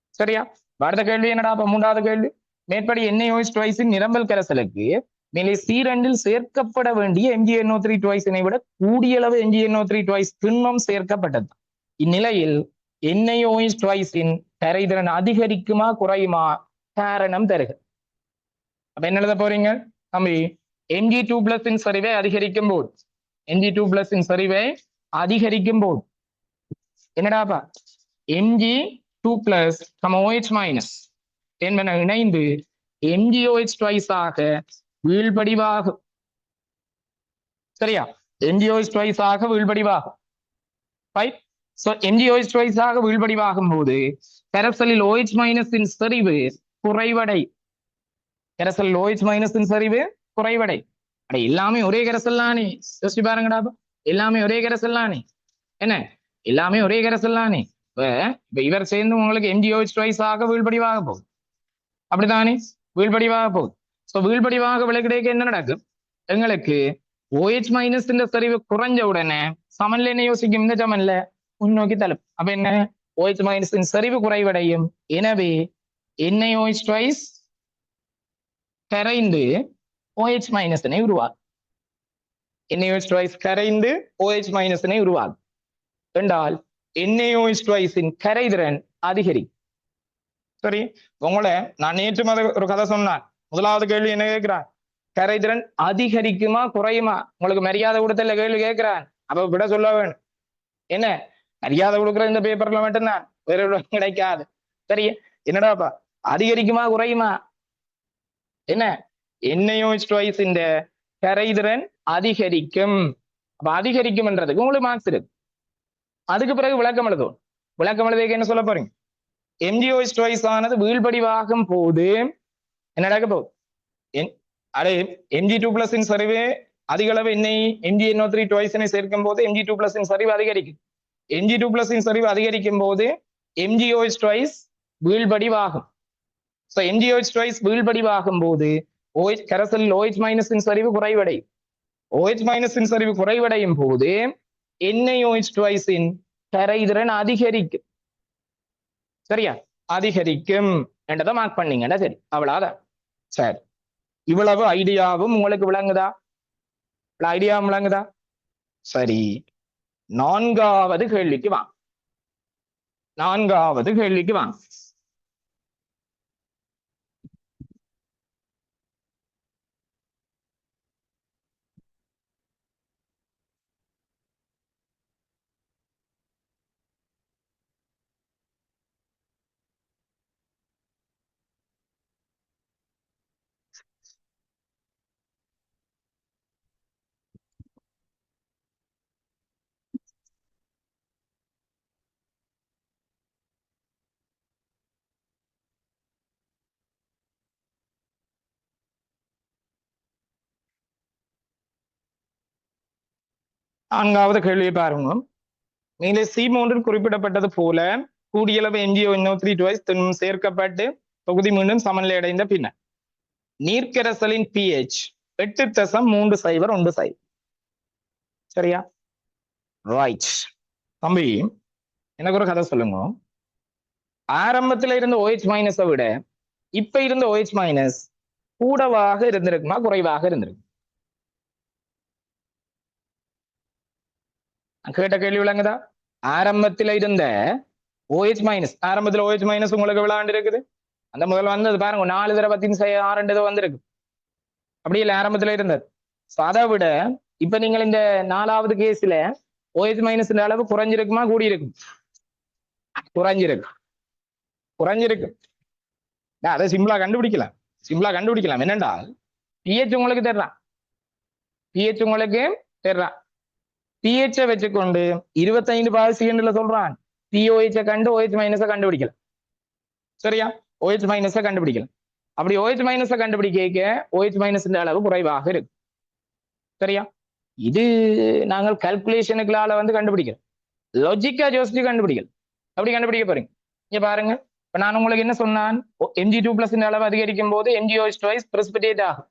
A: சரியா? அடுத்த கேள்வி என்னடா? அப்ப மூன்றாவது கேள்வி, மேற்படி NaOH twice நிரம்பல் கரைசலுக்கு மேலே C2 சேர்க்கப்பட வேண்டிய MgNO3 twice-னை விட கூடிய அளவு MgNO3 twice திண்மம் சேர்க்கப்பட்டது. இந்நிலையில் NaOH twice-இன் கரைதிறன் அதிகரிக்குமா குறையுமா? காரணம் தருக. அப்ப என்ன எழுத போறீங்க தம்பி? Mg2+ இன் சரிவை அதிகரிக்கும் போது, Mg2+ இன் சரிவை அதிகரிக்கும் போது என்னடாப்பா? Mg2+ OH- என்பன இணைந்து MgOH twice ஆக வீழ்படிவாகும். சரியா? MgOH twice ஆக வீழ்படிவாகும். Right? So MgOH twice ஆக வீழ்படிவாகும் போது கரைசலில் OH- இன் செறிவு குறைவடை. கரைசல் OH- இன் செறிவு குறைவடை. அட எல்லாமே ஒரே கரைசல் தானே, யோசிச்சு பாருங்கடா. எல்லாமே ஒரே கரைசல் தானே, என்ன எல்லாமே ஒரே கரைசல் தானே. இப்ப இவர் சேர்ந்து உங்களுக்கு MgOH twice ஆக வீழ்படிவாக போகுது, அப்படித்தானே? வீழ்படிவாக போகுது. சோ வீழ்படிவாக விளக்கிடைக்க என்ன நடக்கும்? எங்களுக்கு OH- இந்த சரிவு குறைஞ்ச உடனே சமன்ல என்ன யோசிக்கும்? இந்த சமன்ல முன்னோக்கி தள்ளும். அப்ப என்ன? OH- இன் சரிவு குறைவடையும். எனவே NaOH twice கரைந்து OH- உருவாகும். NaOH twice கரைந்து OH- உருவாகும் என்றால் NaOH twice இன் கரைதிறன் அதிகரிக்கும். சரி, உங்களை நான் நேற்று ஒரு கதை சொன்னான். முதலாவது கேள்வி என்ன கேட்கிறான்? கரைதிறன் அதிகரிக்குமா குறையுமா? உங்களுக்கு மரியாதை கொடுத்தல கேள்வி கேட்கிறான். அப்ப விட சொல்ல வேணும். என்ன மரியாதை கொடுக்குற இந்த பேப்பர்ல மட்டும்தான், வேற கிடைக்காது. சரி, என்னடாப்பா அதிகரிக்குமா குறையுமா? என்ன NaOH twice இந்த கரைதிறன் அதிகரிக்கும். அப்ப அதிகரிக்கும்ன்றதுக்கு உங்களுக்கு மார்க்ஸ் இருக்கு. அதுக்கு பிறகு விளக்கம் எழுதும். விளக்கம் எழுதுக்கு என்ன சொல்ல போறீங்க? MgOH twice ஆனது வீழ்படிவாகும் போது என்ன நடக்க போகுது? Mg2+ இன் சரிவு அதிக அளவு MgNO3 twice-னை சேர்க்கும் போது Mg2+ இன் சரிவு அதிகரிக்கும். Mg2+ இன் சரிவு அதிகரிக்கும் போது MgOH twice வீழ்படிவாகும். சோ MgOH twice வீழ்படிவாகும் போது கரைசலில் OH- இன் சரிவு குறைவடையும். OH- இன் சரிவு குறைவடையும் போது NaOH twice இன் கரைதிறன் அதிகரிக்கும். சரியா? அதிகரிக்கும் என்றதை மார்க் பண்ணீங்கன்னா சரி, அவ்வளவுதான். சரி, இவ்வளவு ஐடியாவும் உங்களுக்கு விளங்குதா? ஐடியாவும் விளங்குதா? சரி, நான்காவது கேள்விக்கு வாங்க. நான்காவது கேள்விக்கு வாங்க. நான்காவது கேள்வியை பாருங்க. மேலே C3 குறிப்பிடப்பட்டது போல கூடியளவு MgNO3 twice சேர்க்கப்பட்டு தொகுதி மீண்டும் சமநிலை அடைந்த பின்னர் நீர்க்கரைசலின் pH 8.3010. சரியா? ரைட் தம்பி, எனக்கு ஒரு கதை சொல்லுங்க. ஆரம்பத்துல இருந்த OH- விட இப்ப இருந்த OH- கூடவாக இருந்திருக்குமா குறைவாக இருந்திருக்கு? கேட்ட கேள்வி விளங்குதா? ஆரம்பத்துல இருந்த OH- ஆரம்பத்துல OH- உங்களுக்கு விளையாண்டு இருக்குது. அந்த முதல்ல வந்தது பாருங்க 4 தடவை 6 வந்திருக்கு. அப்படி இல்லை, ஆரம்பத்துல இருந்தது. அதை விட இப்ப நீங்கள் இந்த 4வது கேஸ்ல OH- அளவு குறைஞ்சிருக்குமா கூடி இருக்கும்? குறைஞ்சிருக்கு. குறைஞ்சிருக்கு. அதை சிம்பிளா கண்டுபிடிக்கலாம். என்னென்றால் pH உங்களுக்கு தெரியலாம். pH உங்களுக்கு தெரியலாம். pH வச்சுக்கொண்டு 25 சொல்றான். POH கண்டு OH- கண்டுபிடிக்கலாம். சரியா? OH- கண்டுபிடிக்கலாம். அப்படி OH- கண்டுபிடிக்க OH- அளவு குறைவாக இருக்கு. சரியா? இது நாங்கள் கால்குலேஷனுக்குள்ளால வந்து கண்டுபிடிக்கிறோம். லாஜிக்கா யோசிச்சு கண்டுபிடிக்கலாம். அப்படி கண்டுபிடிக்க போறீங்க. இங்க பாருங்க, இப்ப நான் உங்களுக்கு என்ன சொன்னான், Mg2+ அளவு அதிகரிக்கும் போது MgOH twice precipitate ஆகும்.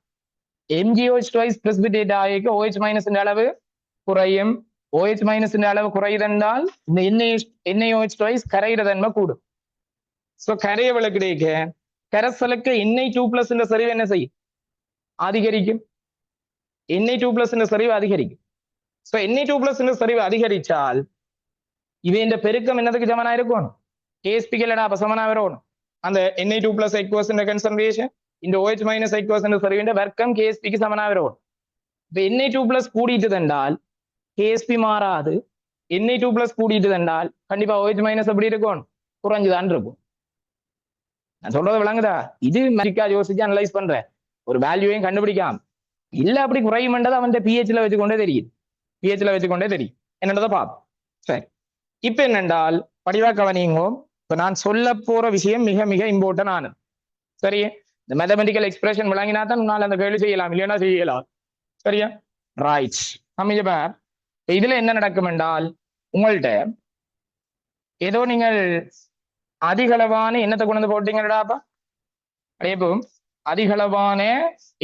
A: MgOH twice precipitate ஆகிக்க OH- அளவு குறையும். OH- அளவு குறையுதென்றால் இந்த NaOH twice கரையிற தன்மை கூடும். சோ கரையவள கிடைக்க கரைசலுக்கு Na2+ செறிவு என்ன செய்யும், அதிகரிக்கும். Na2+ செறிவு அதிகரிக்கும். சோ Na2+ செறிவு அதிகரிச்சால் இவையின் பெருக்கம் என்னதுக்கு சமனா இருக்கும், KSPக்கு இல்லடா அப்ப சமனா வரும். அந்த Na2+ aqueous concentration இந்த OH- aqueous செறிவின் வர்க்கம் KSPக்கு சமனா வரும். இப்ப Na2+ கூடிட்டு என்றால் KSP மாறாது. Na2+ கூடிட்டு என்றால் கண்டிப்பா OH- எப்படி இருக்கும், குறைஞ்சுதான் இருக்கும். நான் சொல்றது விளங்குதா? இது மரிக்கா யோசிச்சு அனலைஸ் பண்ற ஒரு வேல்யூவையும் கண்டுபிடிக்காம இல்ல அப்படி குறையும்ன்றது அவன் பிஹெச்ல வச்சுக்கொண்டே தெரியும். பிஹெச்ல வச்சுக்கொண்டே தெரியும் என்னன்றதை பார்ப்போம். சரி, இப்ப என்னென்றால் படிவா கவனிங்கோ. இப்ப நான் சொல்ல போற விஷயம் மிக மிக இம்பார்ட்டன்ட் ஆனது. சரி, இந்த மேத்தமெட்டிக்கல் எக்ஸ்பிரஷன் விளங்கினா தான் உன்னால் அந்த கேள்வி செய்யலாம், இல்லைன்னா செய்யலாம். சரியா, ரைட். நம்ம இதுல என்ன நடக்கும் என்றால் உங்கள்கிட்ட ஏதோ நீங்கள் அதிகளவான என்னத்தை கொண்டு வந்து போட்டீங்கடாப்பா, அதேபோ அதிகளவான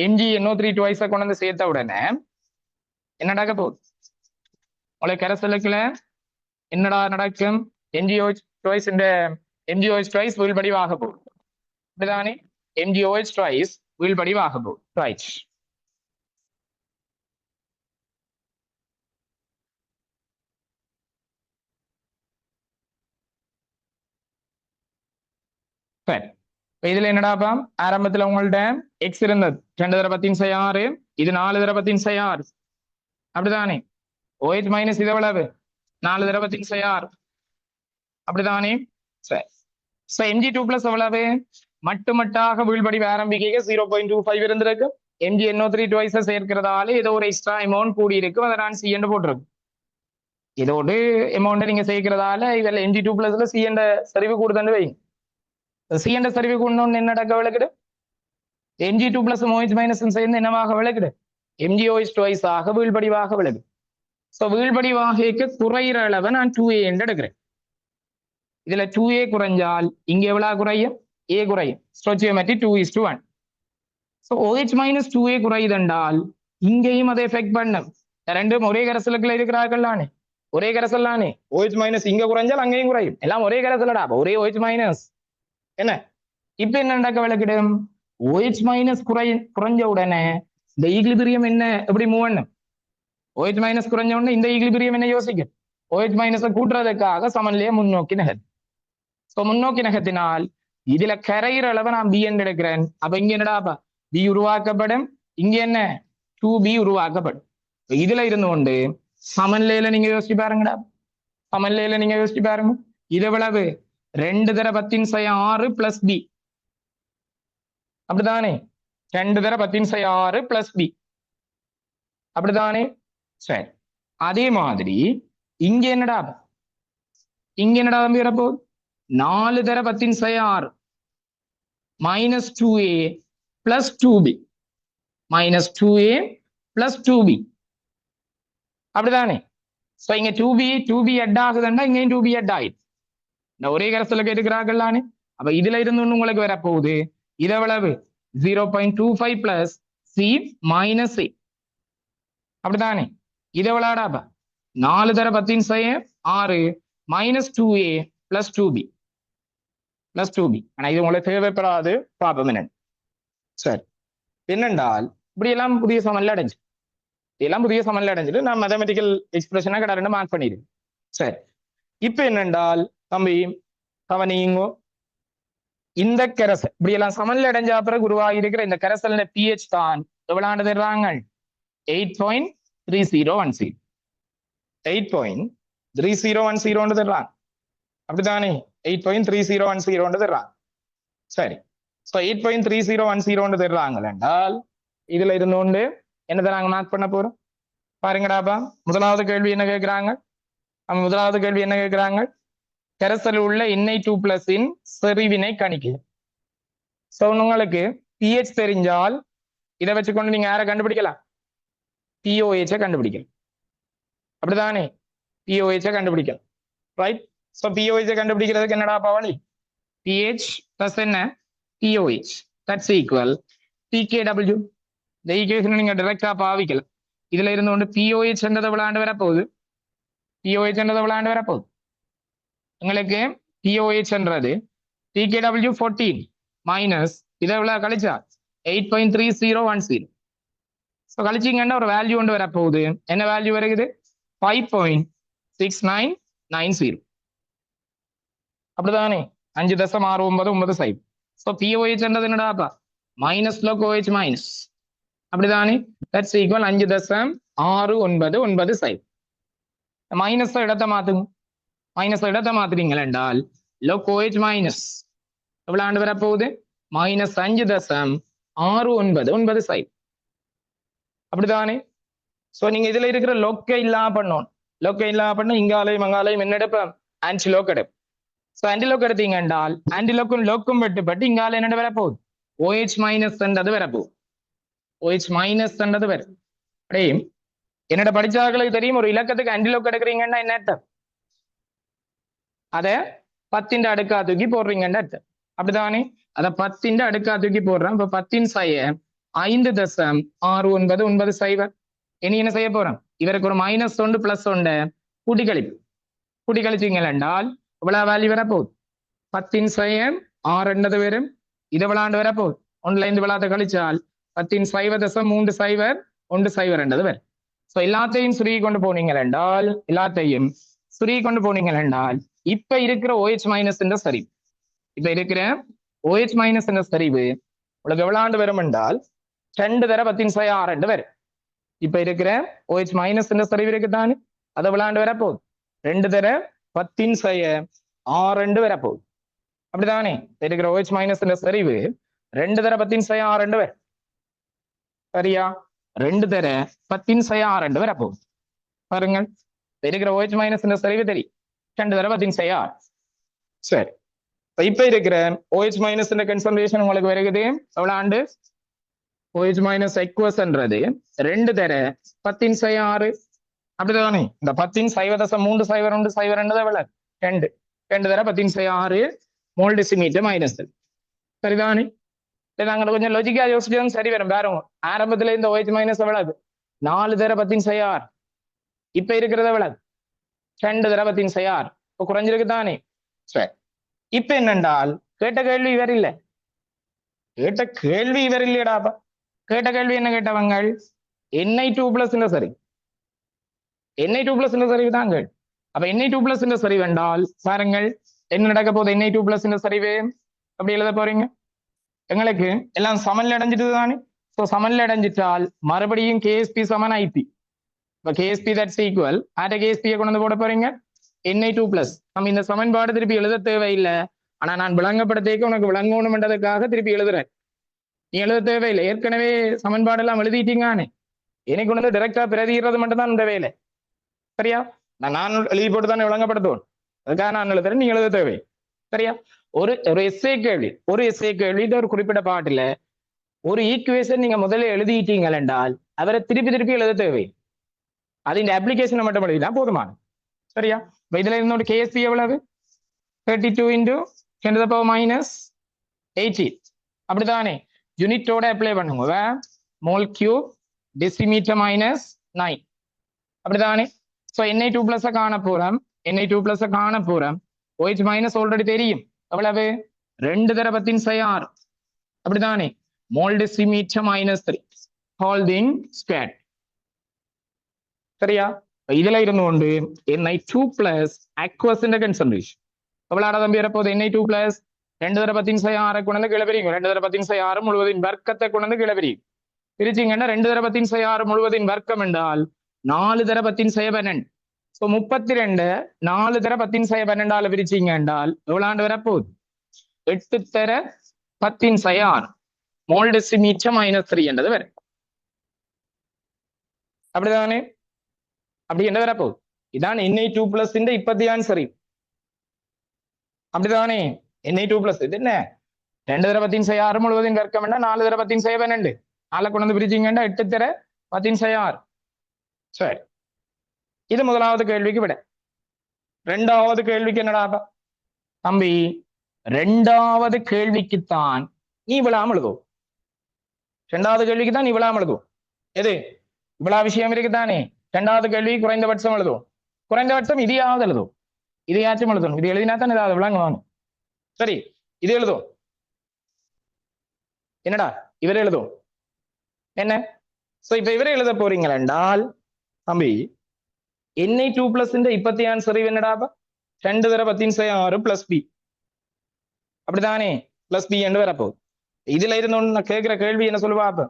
A: MgNO3 twice கொண்டு வந்து சேர்த்த உடனே என்ன நடக்க போகுது, உங்களுக்கு கரைசலுக்குல என்னடா நடக்கும், MgOH twice இந்த MgOH twice வீழ்படிவாக போகுது. அப்படிதானே, MgOH twice வீழ்படிவாக போகுது. ரைட். சரி, இதுல என்னடாப்பா ஆரம்பத்துல உங்கள்ட்ட X இருந்தது 2 தடவை 10 6, இது 4 தடவை 10 6. அப்படிதானே, OH- இது எவ்வளவு, 4 தடவை 10 6. அப்படிதானே. சரி, சோ Mg2+ எவ்வளவு, மட்டுமட்டாக வீழ்படி ஆரம்பிக்க 0.25 இருந்திருக்கு. MgNO3 twice சேர்க்கிறதால ஏதோ ஒரு எக்ஸ்ட்ரா அமௌண்ட் கூடி இருக்கும், அதை நான் C என்று போட்டிருக்கு. இதோடு அமௌண்ட் நீங்க சேர்க்கிறதால இதுல Mg2+ல C என்ற சரிவு கூடுதல் வைங்க. C என்ற சரிவு கூடணும்னு என்ன நடக்க விளக்குது, Mg2+ OH- சேர்ந்து என்னவாக விளக்குது, MgOH twice ஆக வீழ்படிவாக விளக்குது. சோ வீழ்படிவாக குறையிற அளவை நான் 2A என்று எடுக்கிறேன். இதுல 2A குறைஞ்சால் இங்க எவ்வளவு குறையும், A குறையும். ஸ்டோச்சியோமெட்ரி 2:1. சோ OH- 2A குறையுதென்றால் இங்கேயும் அதை எஃபெக்ட் பண்ணும். ரெண்டும் ஒரே கரைசலுக்குள்ள இருக்கிறார்கள்லானே, ஒரே கரைசல்லானே. OH- இங்க குறைஞ்சால் அங்கேயும் குறையும், எல்லாம் ஒரே கரைசலடா, ஒரே OH- என்ன. இப்ப என்ன நடக்க விளக்கிடும், OH- குறைஞ்ச உடனே இந்த ஈக்லிபிரியம் என்ன எப்படி மூவ் பண்ணும், OH- குறைஞ்ச உடனே இந்த ஈக்லிபிரியம் என்ன யோசிக்கும், OH- கூட்டுறதுக்காக சமநிலையை முன்னோக்கி நகர். சோ முன்னோக்கி நகர்த்தினால் இதுல கரையிற அளவை நான் B என்று எடுக்கிறேன். அப்ப இங்க என்னடாப்பா B உருவாக்கப்படும், இங்க என்ன 2B உருவாக்கப்படும். இதுல இருந்து கொண்டு சமநிலையில நீங்க யோசிச்சு பாருங்கடா, சமநிலையில நீங்க யோசிச்சு பாருங்க. இது எவ்வளவு, 2 தடவை 10 பிளஸ் B. அப்படித்தானே, 2 தடவை 10 பிளஸ் B. அப்படித்தானே. சரி, அதே மாதிரி இங்க என்னடா, இங்க என்னடா தம்பி வரப்போகுது, 4 தடவை 10 minus 2A plus 2B minus 2A plus 2B. அப்படிதானே. சோ இங்க 2B அட் ஆகுதுன்னா இங்கேயும் 2B அட் ஆயிடுச்சு. இந்த ஒரே கரைசலுக்கு எடுக்கிறார்கள்லானே. அப்ப இதுல இருந்து ஒண்ணு உங்களுக்கு வரப்போகுது, இது எவ்வளவு 0.25 பிளஸ் C மைனஸ் A. அப்படித்தானே. இது எவ்வளவுடாப்பா 4 தடவை 10 minus 2A plus 2B plus 2B. ஆனா இது உங்களுக்கு தேவைப்படாது, பாப்போம் என்ன. சரி, என்னென்றால் இப்படி எல்லாம் புதிய சமன்ல அடைஞ்சு, இதெல்லாம் புதிய சமன்ல அடைஞ்சிட்டு நான் மேத்தமெட்டிக்கல் எக்ஸ்பிரஷனா கடை 2 மார்க் பண்ணிடுவேன். சரி, இப்ப என்னென்றால் தம்பி கவனியுங்கோ, இந்த கரைசல் இப்படி எல்லாம் சமன்ல அடைஞ்ச பிறகு உருவாகி இருக்கிற இந்த கரைசல் pH தான் எவ்வளவு தர்றாங்க, 8.3010 8.3010 தர்றாங்க. அப்படித்தானே, 8.3010 தர்றாங்க. சரி, சோ 8.3010 தர்றாங்க என்றால் இதுல இருந்து கொண்டு என்னதை நாங்க மார்க் பண்ண போறோம் பாருங்கடாப்பா. முதலாவது கேள்வி என்ன கேட்கிறாங்க, முதலாவது கேள்வி என்ன கேட்கிறாங்க, கரைசல் உள்ள Na2+ செறிவினை கணிக்க. சோ உங்களுக்கு pH தெரிஞ்சால் இதை வச்சுக்கொண்டு நீங்க யாரை கண்டுபிடிக்கலாம், POH கண்டுபிடிக்கலாம். அப்படிதானே, POH கண்டுபிடிக்கலாம். ரைட். ஸோ பிஓஹெச் கண்டுபிடிக்கிறதுக்கு என்னடா வழி? பிஹெச் பிளஸ் என்ன பிஓஹெச் தட்ஸ் ஈக்குவல் பிகேடபிள்யூ. இந்த ஈக்குவேஷனை நீங்க டைரக்டா பாவிக்கலாம். இதுல இருந்து கொண்டு பிஓஹெச் என்றதை விளையாண்டு வரப்போகுது. பிஓஹெச் என்றதை விளையாண்டு வரப்போகுது. உங்களுக்கு பிஓஹெச் என்றது பிகேடபிள்யூ 14 மைனஸ் இதை எவ்வளவு கழிச்சா 8.3010. ஸோ கழிச்சிங்கன்னா ஒரு வேல்யூ கொண்டு வரப்போகுது. என்ன வேல்யூ வருகுது? 5.6990. அப்படிதானே? 5.699. ஸோ பிஓஹெச் என்றது என்னடாப்பா? Minus log OH minus. அப்படிதானே? That's equal 5.699. மைனஸ் இடத்தை மாத்துங்க. மைனஸ் இடத்தை மாத்துறீங்கள் என்றால் லோக் ஓஹெச் மைனஸ் எவ்வளவு ஆண்டு வரப்போகுது? மைனஸ் 5.699. அப்படிதானே? சோ நீங்க இதுல இருக்கிற லொக்க இல்லாம பண்ணணும். லொக்க இல்லாம பண்ண இங்காலையும் அங்காலையும் என்ன எடுப்பேன்? ஆன்டி லோக் எடுப்பேன். ஸோ ஆன்டி லோக் எடுத்தீங்க என்றால் ஆன்டி லோக்கும் லோக்கும் வெட்டுப்பட்டு இங்கால என்ன வரப்போகுது? ஓஹெச் மைனஸ் என்றது வரப்போகுது. ஓஹெச் மைனஸ் என்றது வரும். அப்படியே என்னோட படிச்சாக்களுக்கு தெரியும், ஒரு இலக்கத்துக்கு ஆன்டி லோக் எடுக்கிறீங்கன்னா என்ன அர்த்தம்? அதை 10 அடுக்கா தூக்கி போடுறீங்கன்னு அர்த்தம். அப்படிதானே? அதை 10 அடுக்கா தூக்கி போடுறேன். இப்ப 10 5.699. இனி என்ன செய்ய போறோம்? இவருக்கு ஒரு மைனஸ் ஒன்று பிளஸ் ஒன்று கூட்டி கழிப்பு. கூட்டி கழிச்சீங்க என்றால் இவ்வளவு வேல்யூ வரப்போகுது. 10 6 வரும். இதை விளாண்டு வரப்போகுது. ஒன்றுல இருந்து விளாத்த கழிச்சால் 10 0.30102 வரும். ஸோ எல்லாத்தையும் சுருகி கொண்டு போனீங்க என்றால் இப்ப இருக்கிற OH மைனஸ் என்ற சரிவு, இப்ப இருக்கிற OH மைனஸ் என்ற சரிவு உங்களுக்கு எவ்வளவு வரும் என்றால் 2 தர 10 6 வரும். இப்ப இருக்கிற OH மைனஸ் என்ற சரிவு இருக்குதானே, அதை விளையாண்டு வரப்போகுது. 2 தர 10 6 வரப்போகுது. அப்படிதானே? இருக்கிற OH மைனஸ் என்ற சரிவு 2 தர 10 6 வரும். சரியா? 2 தர 10 6 வரப்போகுது. பாருங்கள், இருக்கிற OH மைனஸ் என்ற சரிவு தெரியும். 2 தர 10 6. சரி, இப்ப இருக்கிற OH மைனஸ் கன்சன்ட்ரேஷன் உங்களுக்கு வருகுது எவ்வளவு? OH மைனஸ் எக்வஸ்ன்றது 2 தர 10 6. அப்படிதானே? இந்த 10 0.302 எவ்வளவு? 2 தர 10 6 மோல் டெசிமீட்டர் மைனஸ். சரிதானே? நாங்க கொஞ்சம் லொஜிக்கா யோசிச்சதும் சரி வரும். பாருங்க, ஆரம்பத்துல இந்த OH மைனஸ் எவ்வளவு? 4 தர 10 6. இப்ப இருக்கிறது எவ்வளவு? 2 தர 10 6. இப்போ குறைஞ்சிருக்கு தானே? சரி, இப்ப என்னென்றால் கேட்ட கேள்வி இவர் இல்லை. கேட்ட கேள்வி இவர் இல்லையடாப்பா. கேட்ட கேள்வி என்ன கேட்டவங்க? Ni2+ சரி, Na2+ சரிவு தான் கேள். அப்ப Na2+ சரிவு என்றால் பாருங்கள் என்ன நடக்க போகுது? Na2+ சரிவு அப்படி எழுத போறீங்க. எங்களுக்கு எல்லாம் சமன்ல அடைஞ்சிட்டு தானே. ஸோ சமன்ல அடைஞ்சிட்டால் மறுபடியும் KSP சமன் IP. இப்ப KSP தட்ஸ் ஈக்குவல் KSP கொண்டு வந்து போட போறீங்க Na2+. நம்ம இந்த சமன்பாடு திருப்பி எழுத தேவையில்லை. ஆனா நான் விளங்கப்படுத்திக்க உனக்கு விளங்கணும்ன்றதுக்காக திருப்பி எழுதுறேன். நீ எழுத தேவையில்லை, ஏற்கனவே சமன்பாடு எல்லாம் எழுதிட்டீங்கானே. எனக்கு வந்து டைரக்டா பிரதிகிறது மட்டும் தான் இந்த வேலை. சரியா? நான் எழுதி போட்டு தானே விளங்கப்படுத்துவோம். அதுக்காக நான் எழுதுறேன், நீ எழுத தேவை. சரியா? ஒரு எஸ்ஏ கேள்வி, ஒரு குறிப்பிட்ட பாட்டுல ஒரு ஈக்குவேஷன் நீங்க முதல்ல எழுதிட்டீங்க என்றால் அவரை திருப்பி எழுத தேவை. அது இந்த அப்ளிகேஷனை மட்டும் எழுதினா போதுமான. சரியா? இதுல இருந்தோட KSP எவ்வளவு? 32 × 10⁻⁸. அப்படித்தானே? யூனிட்டோட அப்ளை பண்ணுங்க. Mole cube decimetre -9. அப்படித்தானே? ஸோ Na2+ காண போறோம். OH மைனஸ் ஆல்ரெடி தெரியும் எவ்வளவு? 2 தர 10 6. அப்படித்தானே? Mole decimetre -3 holding square. சரியா? இதுல இருந்து கொண்டு Na2+ aqueous கன்சன்ட்ரேஷன் எவ்வளவு தம்பி வரப்போகுது? Na2+ 2 தர 10 6 கொண்டு கிளப்பிறீங்க. 2 தர 10 6 முழுவதின் வர்க்கத்தை கொண்டு கிளப்பிறீங்க. பிரிச்சிங்கன்னா 2 தர 10 6 முழுவதின் வர்க்கம் என்றால் 4 தர 10 12. ஸோ 32 4 தர 10 12 பிரிச்சிங்க என்றால் எவ்வளவு வரப்போகுது? 8 தர 10 6 மோல் டெசிமீட்டர் -3 என்றது வரும். அப்படிதானே? அப்படி என்ன வரப்போகுது? இதான் Na2+ இப்பத்தியான் சரி. அப்படிதானே? Na2+ இது என்ன? 2 தர 10 6 முழுவதின் வர்க்கம் என்ன? 4 தர 10 12. 4 கொண்டு வந்து பிரிச்சிங்கன்னா 8 தர 10 6. சரி, இது முதலாவது கேள்விக்கு விட. ரெண்டாவது கேள்விக்கு என்னடா தம்பி? ரெண்டாவது கேள்விக்குத்தான் நீ விழாம எழுதும். ரெண்டாவது கேள்விக்கு தான் நீ விழாம எழுதும். எது இவ்வளவு விஷயம் இருக்குதானே? ரெண்டாவது கேள்வி குறைந்தபட்சம் எழுதும். குறைந்தபட்சம் இதையாவது எழுதும். இதையாச்சும் எழுதணும். இது எழுதினா தான் ஏதாவது விளங்குவாங்க. சரி, இது எழுதும். என்னடா இவரே எழுதும் என்ன? சோ இப்ப இவரே எழுத போறீங்க என்றால் தம்பி Na2+ இப்பத்தி ஆன்சர் என்னடா? 2 தர 10⁻6 பிளஸ் பி. அப்படித்தானே? பிளஸ் பி என்று வரப்போகுது. இதுல இருந்து நான் கேட்கிற கேள்வி என்ன சொல்லுவா? அப்ப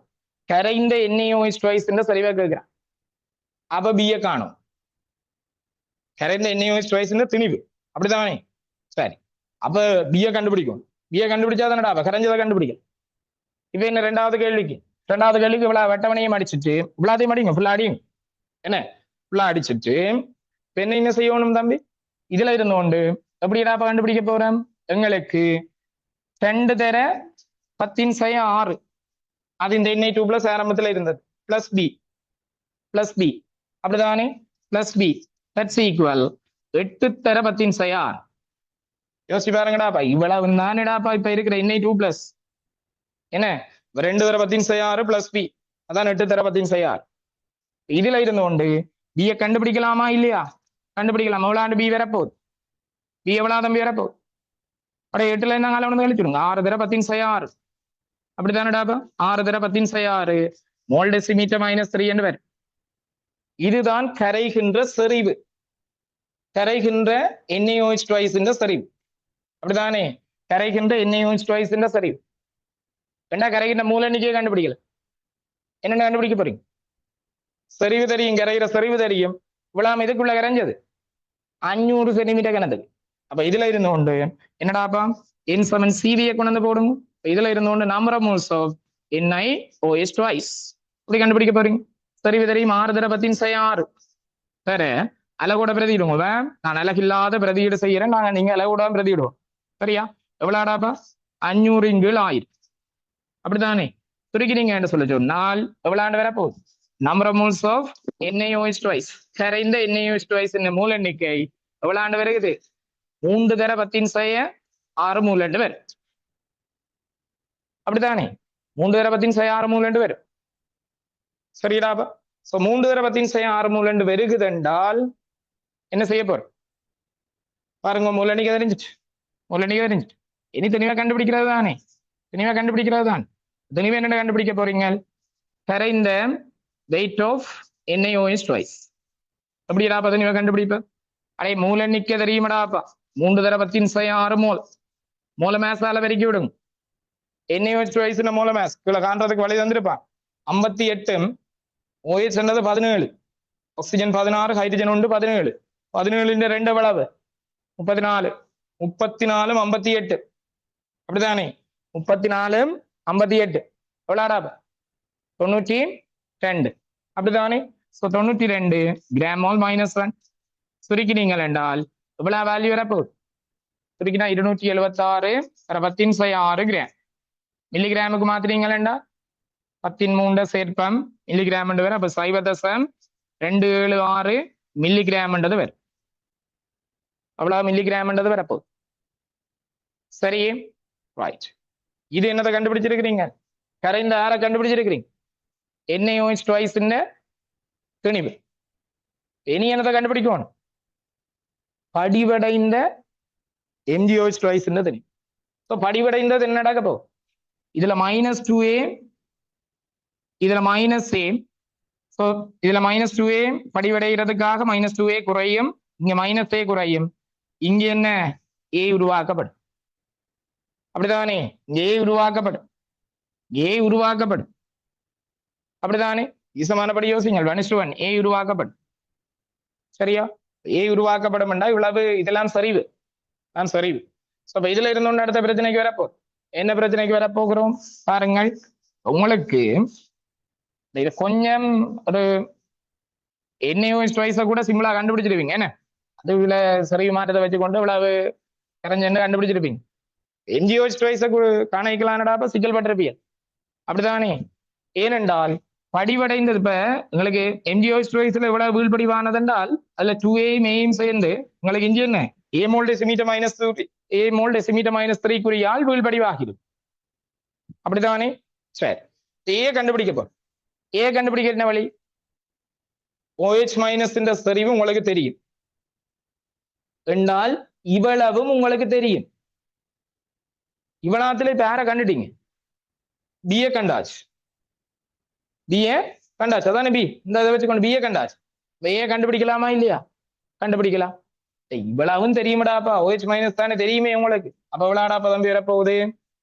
A: கரைந்த NaOH twice சரிவா கேட்கிறேன். அப்ப பிய காணும். கரைந்த NaOH twice திணிவு. அப்படித்தானே? சரி, அப்ப பிய கண்டுபிடிக்கும். பிய கண்டுபிடிச்சாதானடா கரைஞ்சதை கண்டுபிடிக்கும். இப்ப என்ன ரெண்டாவது கேள்விக்கு இவ்வளவு வெட்டவனையும் அடிச்சுட்டு இவ்வளோத்தையும் அடிங்க, ஃபுல்லா அடியும். என்ன ஃபுல்லா அடிச்சுட்டு இப்ப என்ன செய்யணும் தம்பி? இதுல இருந்தோண்டு எப்படிடா கண்டுபிடிக்க போறேன்? எங்களுக்கு 2 தர 10⁻6 அது இந்த Na2+ ஆரம்பத்துல இருந்தது பிளஸ் பி. அப்படிதானே? பிளஸ் பி தட்ஸ் ஈக்குவல் 8 தர 10⁻6. யோசிச்சு பாருங்கடாப்பா, இவ்வளவு தானேடாப்பா இப்ப இருக்கிற Na2+. என்ன 2 தர 10⁻6 பிளஸ் பி, அதான் 8 தர 10⁻6. இதுல இருந்தோண்டு பிய கண்டுபிடிக்கலாமா இல்லையா? கண்டுபிடிக்கலாம். எவ்வளவு பி வரப்போகுது? பி எவ்வளவு தம்பி வரப்போகுது? அட 8ல இருந்தாங்க வந்து கழிச்சுடுங்க. 6 தர 10⁻6. அப்படித்தானடாப்பா? 6 தர 10⁻6 மோல் டெசிமீட்டர் -3 என்று வரும். இதுதான் கரைகின்ற செறிவு. கரைகின்ற NaOH twice செறிவு. அப்படித்தானே? கரைகின்ற NaOH twice செறிவு. என்ன கரைகின்ற மூல எண்ணிக்கையை கண்டுபிடிக்கல. என்னென்ன கண்டுபிடிக்க போறீங்க? செறிவு தெரியும், கரைகிற செறிவு தெரியும். இவ்வளவு இதுக்குள்ள கரைஞ்சது 500 சென்டிமீட்டர் கணத்துக்கு. அப்ப இதுல இருந்தோண்டு என்னடாப்பா N7 CV கொண்டு வந்து போடுங்க. இதுல இருந்தோண்டு number of moles of NaOH twice இப்படி கண்டுபிடிக்க போறீங்க. செறிவு தெரியும் 6 தர 10⁻6. வேற அலகோட பிரதியிடுங்க. நான் அலகில்லாத பிரதியீடு செய்யறேன். நீங்க அலகோட பிரதியிடுவோம். சரியா? எவ்வளவுடாப்பா? 500 × 1000. அப்படித்தானே? சுருக்கிறீங்க என்று சொல்ல சொன்னால் எவ்வளவு வர போகுது? Number of moles of NaOH twice கரைந்த NaOH twice மூல எண்ணிக்கை எவ்வளவு வருகிறது? 3 தர 10⁻6 மூலண்டு வரும். அப்படித்தானே? 3 தர 10⁻6 மூலண்டு வரும். சரிடாப்பா? சோ 3 தர 10⁻6 மூலண்டு வருகுது என்றால் என்ன செய்ய போறோம் பாருங்க. மூல எண்ணிக்கை தெரிஞ்சிச்சு. இனி தெளிவா கண்டுபிடிக்கிறது தானே? தெளிவா என்ன கண்டுபிடிக்க போறீங்க? கரைந்த weight of NaOH twice. எப்படிடாப்பா தெளிவா கண்டுபிடிப்ப? அடே மூல எண்ணிக்கை தெரியுமாடாப்பா? 3 தர 10⁻6 மோல். மூல மேசால பெருக்கி விடுங்க. NaOH twice மூல மேஸ் கீழே காண்றதுக்கு வழி தந்திருப்பான். 58 OH என்னது 17, ஆக்சிஜன் 16, ஹைட்ரஜன் உண்டு 17. 17 2 எவ்வளவு? 34. 34 58. அப்படித்தானே? 34 58 எவ்வளோடாப்பா? 92. அப்படித்தானே? So 92 gram mole -1. சுருக்கினீங்கள் என்றால் இவ்வளவு வேல்யூ வரப்போகுது. சுருக்கினா 276 10⁻6 கிராம். மில்லிகிராமுக்கு மாத்தினீங்கள் என்றால் 13 சேர்ப்பம் மில்லிகிராம் என்று வரும். அப்ப 0.276 மில்லிகிராம் என்றது வரும். அவ்வளவு மில்லிகிராம் என்றது வரப்போகுது. சரி, ரைட். இது என்னதை கண்டுபிடிச்சிருக்கிறீங்க? கரைந்த ஆற கண்டுபிடிச்சிருக்கிறீங்க. NaOH twice திணிவு. இனி என்னதை கண்டுபிடிக்கணும்? படிவடைந்த MgOH twice திணிவு. படிவடைந்தது என்ன நடக்க போகும்? இதுல -2a, இதுல -a. சோ இதுல -2a படிவடைகிறதுக்காக -2a குறையும், இங்க -a குறையும். இங்க என்ன? A உருவாக்கப்படும். அப்படித்தானே? A உருவாக்கப்படும். அப்படித்தானே? ஈசமானபடி யோசிங்கள். 1:1 A உருவாக்கப்படும். சரியா? A உருவாக்கப்படும் என்றா இவ்வளவு இதெல்லாம் சரிவு. சோ இதுல இருந்தோன்னு அடுத்த பிரச்சனைக்கு வரப்போ என்ன பிரச்சனைக்கு வரப்போகிறோம் பாருங்கள். உங்களுக்கு இது கொஞ்சம் ஒரு NaOH twice கூட சிம்பிளா கண்டுபிடிச்சிருவீங்க. என்ன அது இதுல சரிவு மாற்றத்தை வச்சுக்கொண்டு இவ்வளவு கரைஞ்சு கண்டுபிடிச்சிருப்பீங்க. MgOH twice காணிக்கலானடாப்ப சிக்கல் பட்டிருப்பீங்க. அப்படித்தானே? ஏனென்றால் படிவடைந்தது. இப்ப உங்களுக்கு எம்ஜிஓஎஸ் ட்வைஸ்ல எவ்வளவு வீழ்படிவானது என்றால் அதுல 2A மெயின் சேர்ந்து உங்களுக்கு இங்கே என்ன A mole decimetre minus A mole decimetre minus 3 குறியால் வீழ்படிவாகிறது. அப்படித்தானே? சரி, ஏ கண்டுபிடிக்க போறோம். ஏ கண்டுபிடிக்க என்ன வழி? OH மைனஸ் என்ற செறிவு உங்களுக்கு தெரியும் என்றால் இவ்வளவும் உங்களுக்கு தெரியும். இவ்வளத்துல இப்ப யாரை கண்டுட்டீங்க? பிஏ கண்டாச்சு. பிஏ கண்டாச்சு, அதானே பி. இந்த இதை வச்சுக்கொண்டு பிஏ கண்டாச்சு. ஏ கண்டுபிடிக்கலாமா இல்லையா? கண்டுபிடிக்கலாம். இவ்வளவும் தெரியுமடாப்பா, OH மைனஸ் தானே தெரியுமே உங்களுக்கு. அப்ப இவ்வளவுடாப்பா தம்பி வரப்போகுது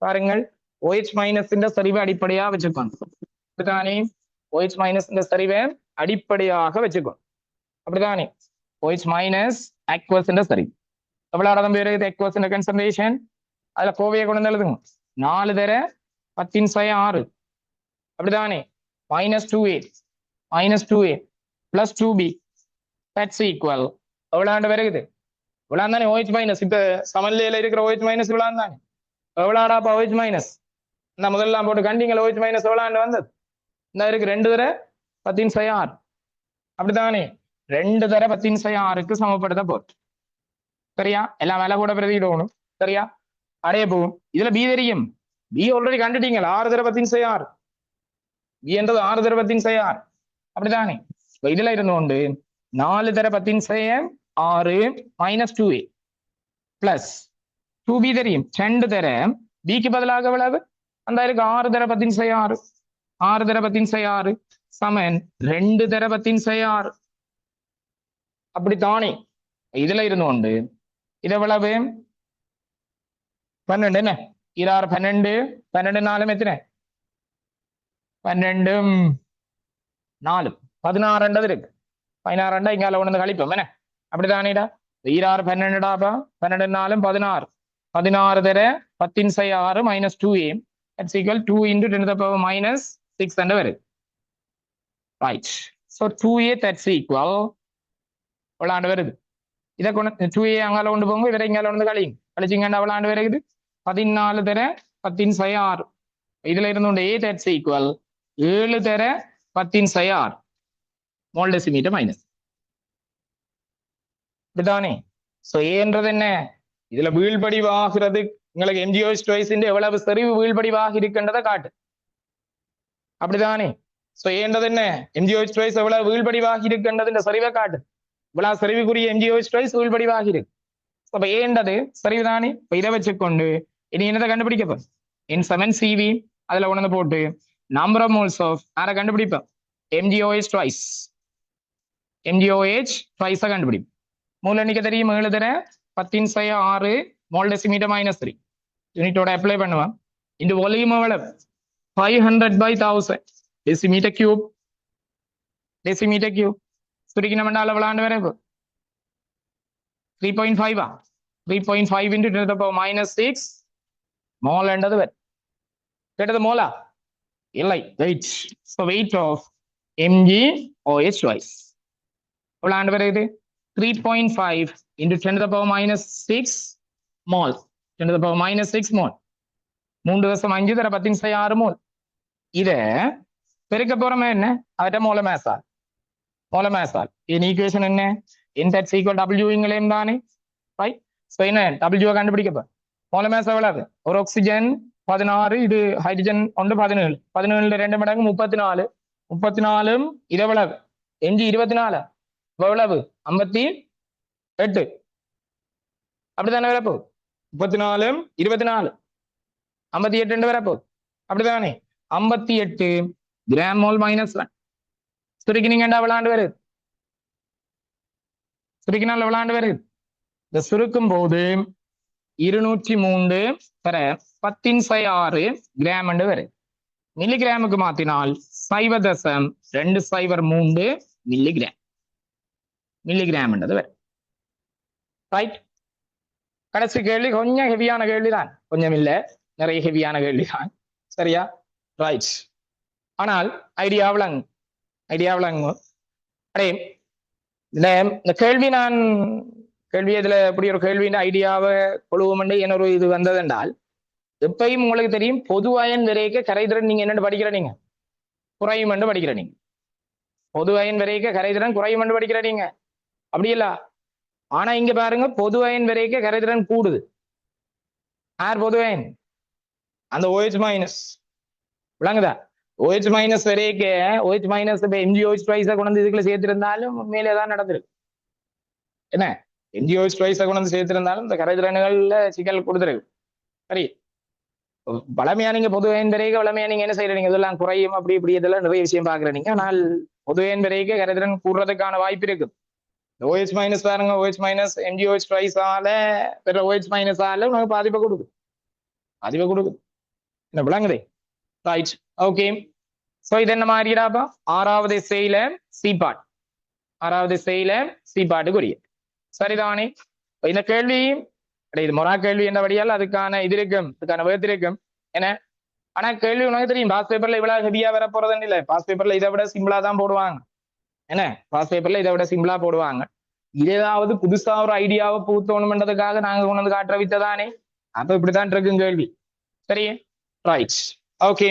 A: பாருங்கள். OH மைனஸ் சரிவை அடிப்படையா வச்சுக்கணும். அப்படித்தானே? OH மைனஸ் சரிவை அடிப்படையாக வச்சுக்கணும். அப்படித்தானே? OH மைனஸ் அக்வஸ் சரிவு எவ்வளவு தம்பி வருது? அக்வஸ் கன்சன்ட்ரேஷன் அதுல கோவையை கொண்டு வந்து எழுதுங்க. 4 தர 10⁻6 அப்படித்தானே? -2A plus 2B that's equal எவ்வளவு வருது? இவ்வளவு தானே OH மைனஸ். இப்ப சமநிலையில இருக்கிற OH மைனஸ் இவ்வளவு தானே. எவ்வளவுடாப்பா OH மைனஸ்? இந்த முதல்லாம் போட்டு கண்டிங்கள். OH மைனஸ் எவ்வளவு வந்தது? இந்த இருக்கு 2 தர 10⁻6 அப்படித்தானே? 2 தர 10⁻6க்கு சமப்படுத்த போட்டு சரியா? எல்லாம் வேலை கூட பிரதியிடணும் சரியா? அடைய போகும். இதுல பி தெரியும். B already கண்டுட்டீங்க. 6 தர 10⁻6 பி என்றது 6 தர 10⁻6 அப்படித்தானே? இதுல இருந்து கொண்டு 4 தர 10⁻6 மைனஸ் 2A பிளஸ் 2B தெரியும். 2 தர பிக்கு பதிலாக எவ்வளவு? அந்த இருக்கு 6 தர 10⁻6 6 தர 10⁻6 சமன் 2 தர 10⁻6 அப்படித்தானே? இதுல இருந்து கொண்டு இது எவ்வளவு? 12 என்ன? 6 12 12 4 எத்தனை? 12 4 16 இருக்கு. 16 இங்கால ஒண்ணு கழிப்போம் என்ன? அப்படித்தானேடா? 6 12டாப்பா 12 4 16 16 தர 10⁻6 minus 2A that's equal 2 into 10 to the power minus 6 and வருது. right, so 2A that's equal எவ்வளவு வருது? இதை கொண்டு 2A அங்கால கொண்டு போங்க. இவரை இங்கால வந்து கழிச்சிங்கன்னா எவ்வளவு வருது? 14 தர 10⁻6 இதுல இருந்து A that's equal 7 தர 10⁻6 மோல் டெசிமீட்டர் மைனஸ் இப்படித்தானே? சோ ஏன்றது என்ன? இதுல வீழ்படிவாகிறது உங்களுக்கு எம்ஜிஓஎஸ் ட்வைஸின் எவ்வளவு செறிவு வீழ்படிவாக இருக்கின்றதை காட்டு. அப்படித்தானே? சோ ஏன்றது என்ன? எம்ஜிஓஎஸ் ட்வைஸ் எவ்வளவு வீழ்படிவாக இருக்கின்றது இந்த செறிவை காட்டு. இவ்வளவு செறிவுக்குரிய எம்ஜிஓஎஸ் ட்வைஸ் வீழ்படிவாக இருக்கு. அப்ப ஏன்றது சரிவுதானே? இப்ப இதை வச்சுக்கொண்டு இனி என்னதை கண்டுபிடிக்க போறோம்? N7 CV அதுல உணர்ந்து போட்டு நம்பர் ஆஃப் மோல்ஸ் ஆஃப் யாரை கண்டுபிடிப்போம்? MgOH twice. MgOH ட்வைஸை கண்டுபிடிப்போம். மூல எண்ணிக்கை தெரியும். 7 தர 10⁻6 மோல் டெசிமீட்டர் மைனஸ் 3 யூனிட்டோட அப்ளை பண்ணுவான். இந்த வால்யூம் எவ்வளவு? 500/1000 டெசிமீட்டர் கியூப். டெசிமீட்டர் கியூப் சுருக்கின மண்டால விளாண்டு வர 3.5 3.5 into 10 to the power minus 6 mole என்றது வரும். கேட்டது மோலா இல்லை, wait. so weight of MgOH twice எவ்வளவு ஆண்டு வருது? 3.5 into 10 to the power minus 6 mole 10 to the power minus 6 mole 3.5 தர 10⁻6 மோல். இத பெருக்க போறோமே என்ன? அவட்ட மோல மேசால் மோல மேசால் இந்த ஈக்குவேஷன் என்ன? n that's equal W இங்களையும் தானே ரைட். சோ என்ன W கண்டுபிடிக்க மோல மேசா எவ்வளவு? ஒரு ஆக்சிஜன் 16, இது ஹைட்ரஜன் ஒன்று 17 17 2 மடங்கு 34 34 இது எவ்வளவு? Mg 24 எவ்வளவு? 58 அப்படித்தானே வரப்போ? 34 24 58 வரப்போ அப்படித்தானே? 58 கிராம் மோல் மைனஸ் 1 சுருக்கினீங்கண்டா விளாண்டு வருது. சுருக்கினால் விளாண்டு வருது. இந்த சுருக்கும் போது 203 தர 10⁻6 கிராம் என்று வருது. மில்லிகிராமுக்கு மாத்தினால் 0.203 மில்லிகிராம் மில்லிகிராம் என்றது வருது. ரைட். கடைசி கேள்வி கொஞ்சம் ஹெவியான கேள்விதான். கொஞ்சம் இல்ல, நிறைய ஹெவியான கேள்விதான். சரியா? ரைட். ஆனால் ஐடியா விளங்கு அடே இந்த கேள்வி நான் இதுல எப்படி ஒரு கேள்வியின் ஐடியாவை கொழுவோம் என்னொரு இது வந்தது என்றால் எப்பயும் உங்களுக்கு தெரியும் பொதுவாயன் விரைக்க கரைதிறன் நீங்க என்னென்னு படிக்கிற நீங்க குறையும் என்று படிக்கிற நீங்க. பொது அயன் விரைக்க கரைதிறன் குறையும் என்று படிக்கிற நீங்க. அப்படி இல்ல. ஆனா இங்க பாருங்க பொது அயன் விரைக்க கரைதிறன் கூடுது. யார் பொது அயன்? அந்த OH மைனஸ். விளங்குதா? OH மைனஸ் வரைக்க OH மைனஸ் MgOH ட்வைஸ கொண்டு வந்து இதுக்குள்ள சேர்த்திருந்தாலும் மேலே தான் நடந்திருக்கு. என்ன MgOH ட்வைஸ கொண்டு வந்து சேர்த்திருந்தாலும் இந்த கரைதிறன்கள்ல சிக்கல் கொடுத்துருக்கு. சரி, வளமையா நீங்க பொது அயன் விரைக்க வளமையா நீங்க என்ன செய்யறீங்க? இதெல்லாம் குறையும் அப்படி இப்படி இதெல்லாம் நிறைய விஷயம் பாக்குறீங்க. ஆனால் பொது அயன் விரைக்க கரைதிறன் கூடுறதுக்கான வாய்ப்பு இருக்கு. OH மைனஸ் பாருங்க, OH மைனஸ் MgOH ட்வைஸால வேற OH மைனஸால உனக்கு பாதிப்பை கொடுக்குது. பாதிப்பை கொடுக்குது. என்ன விளங்குதே? Right, okay. சோ இது என்ன மாதிரிடாப்பா? ஆறாவது எஸ்ஐல சி பார்ட். ஆறாவது எஸ்ஐல சி பார்ட்டுக்குரிய. சரிதானே? இந்த கேள்வி இது மொரா கேள்வி என்னபடியால் அதுக்கான இது இருக்கும், அதுக்கான வேர்த்து இருக்கும். என்ன ஆனா கேள்வி உனக்கு தெரியும், பாஸ் பேப்பர்ல இவ்வளவு ஹெவியா வர போறதுன்னு இல்லை. பாஸ் பேப்பர்ல இதை விட சிம்பிளா தான் போடுவாங்க. என்ன பாஸ் பேப்பர்ல இதை விட சிம்பிளா போடுவாங்க. ஏதாவது புதுசா ஒரு ஐடியாவை பூத்தோணும்ன்றதுக்காக நாங்க கொண்டு வந்து காட்டுற வித்ததானே. அப்ப இப்படித்தான் இருக்கும் கேள்வி. சரி, ரைட், ஓகே.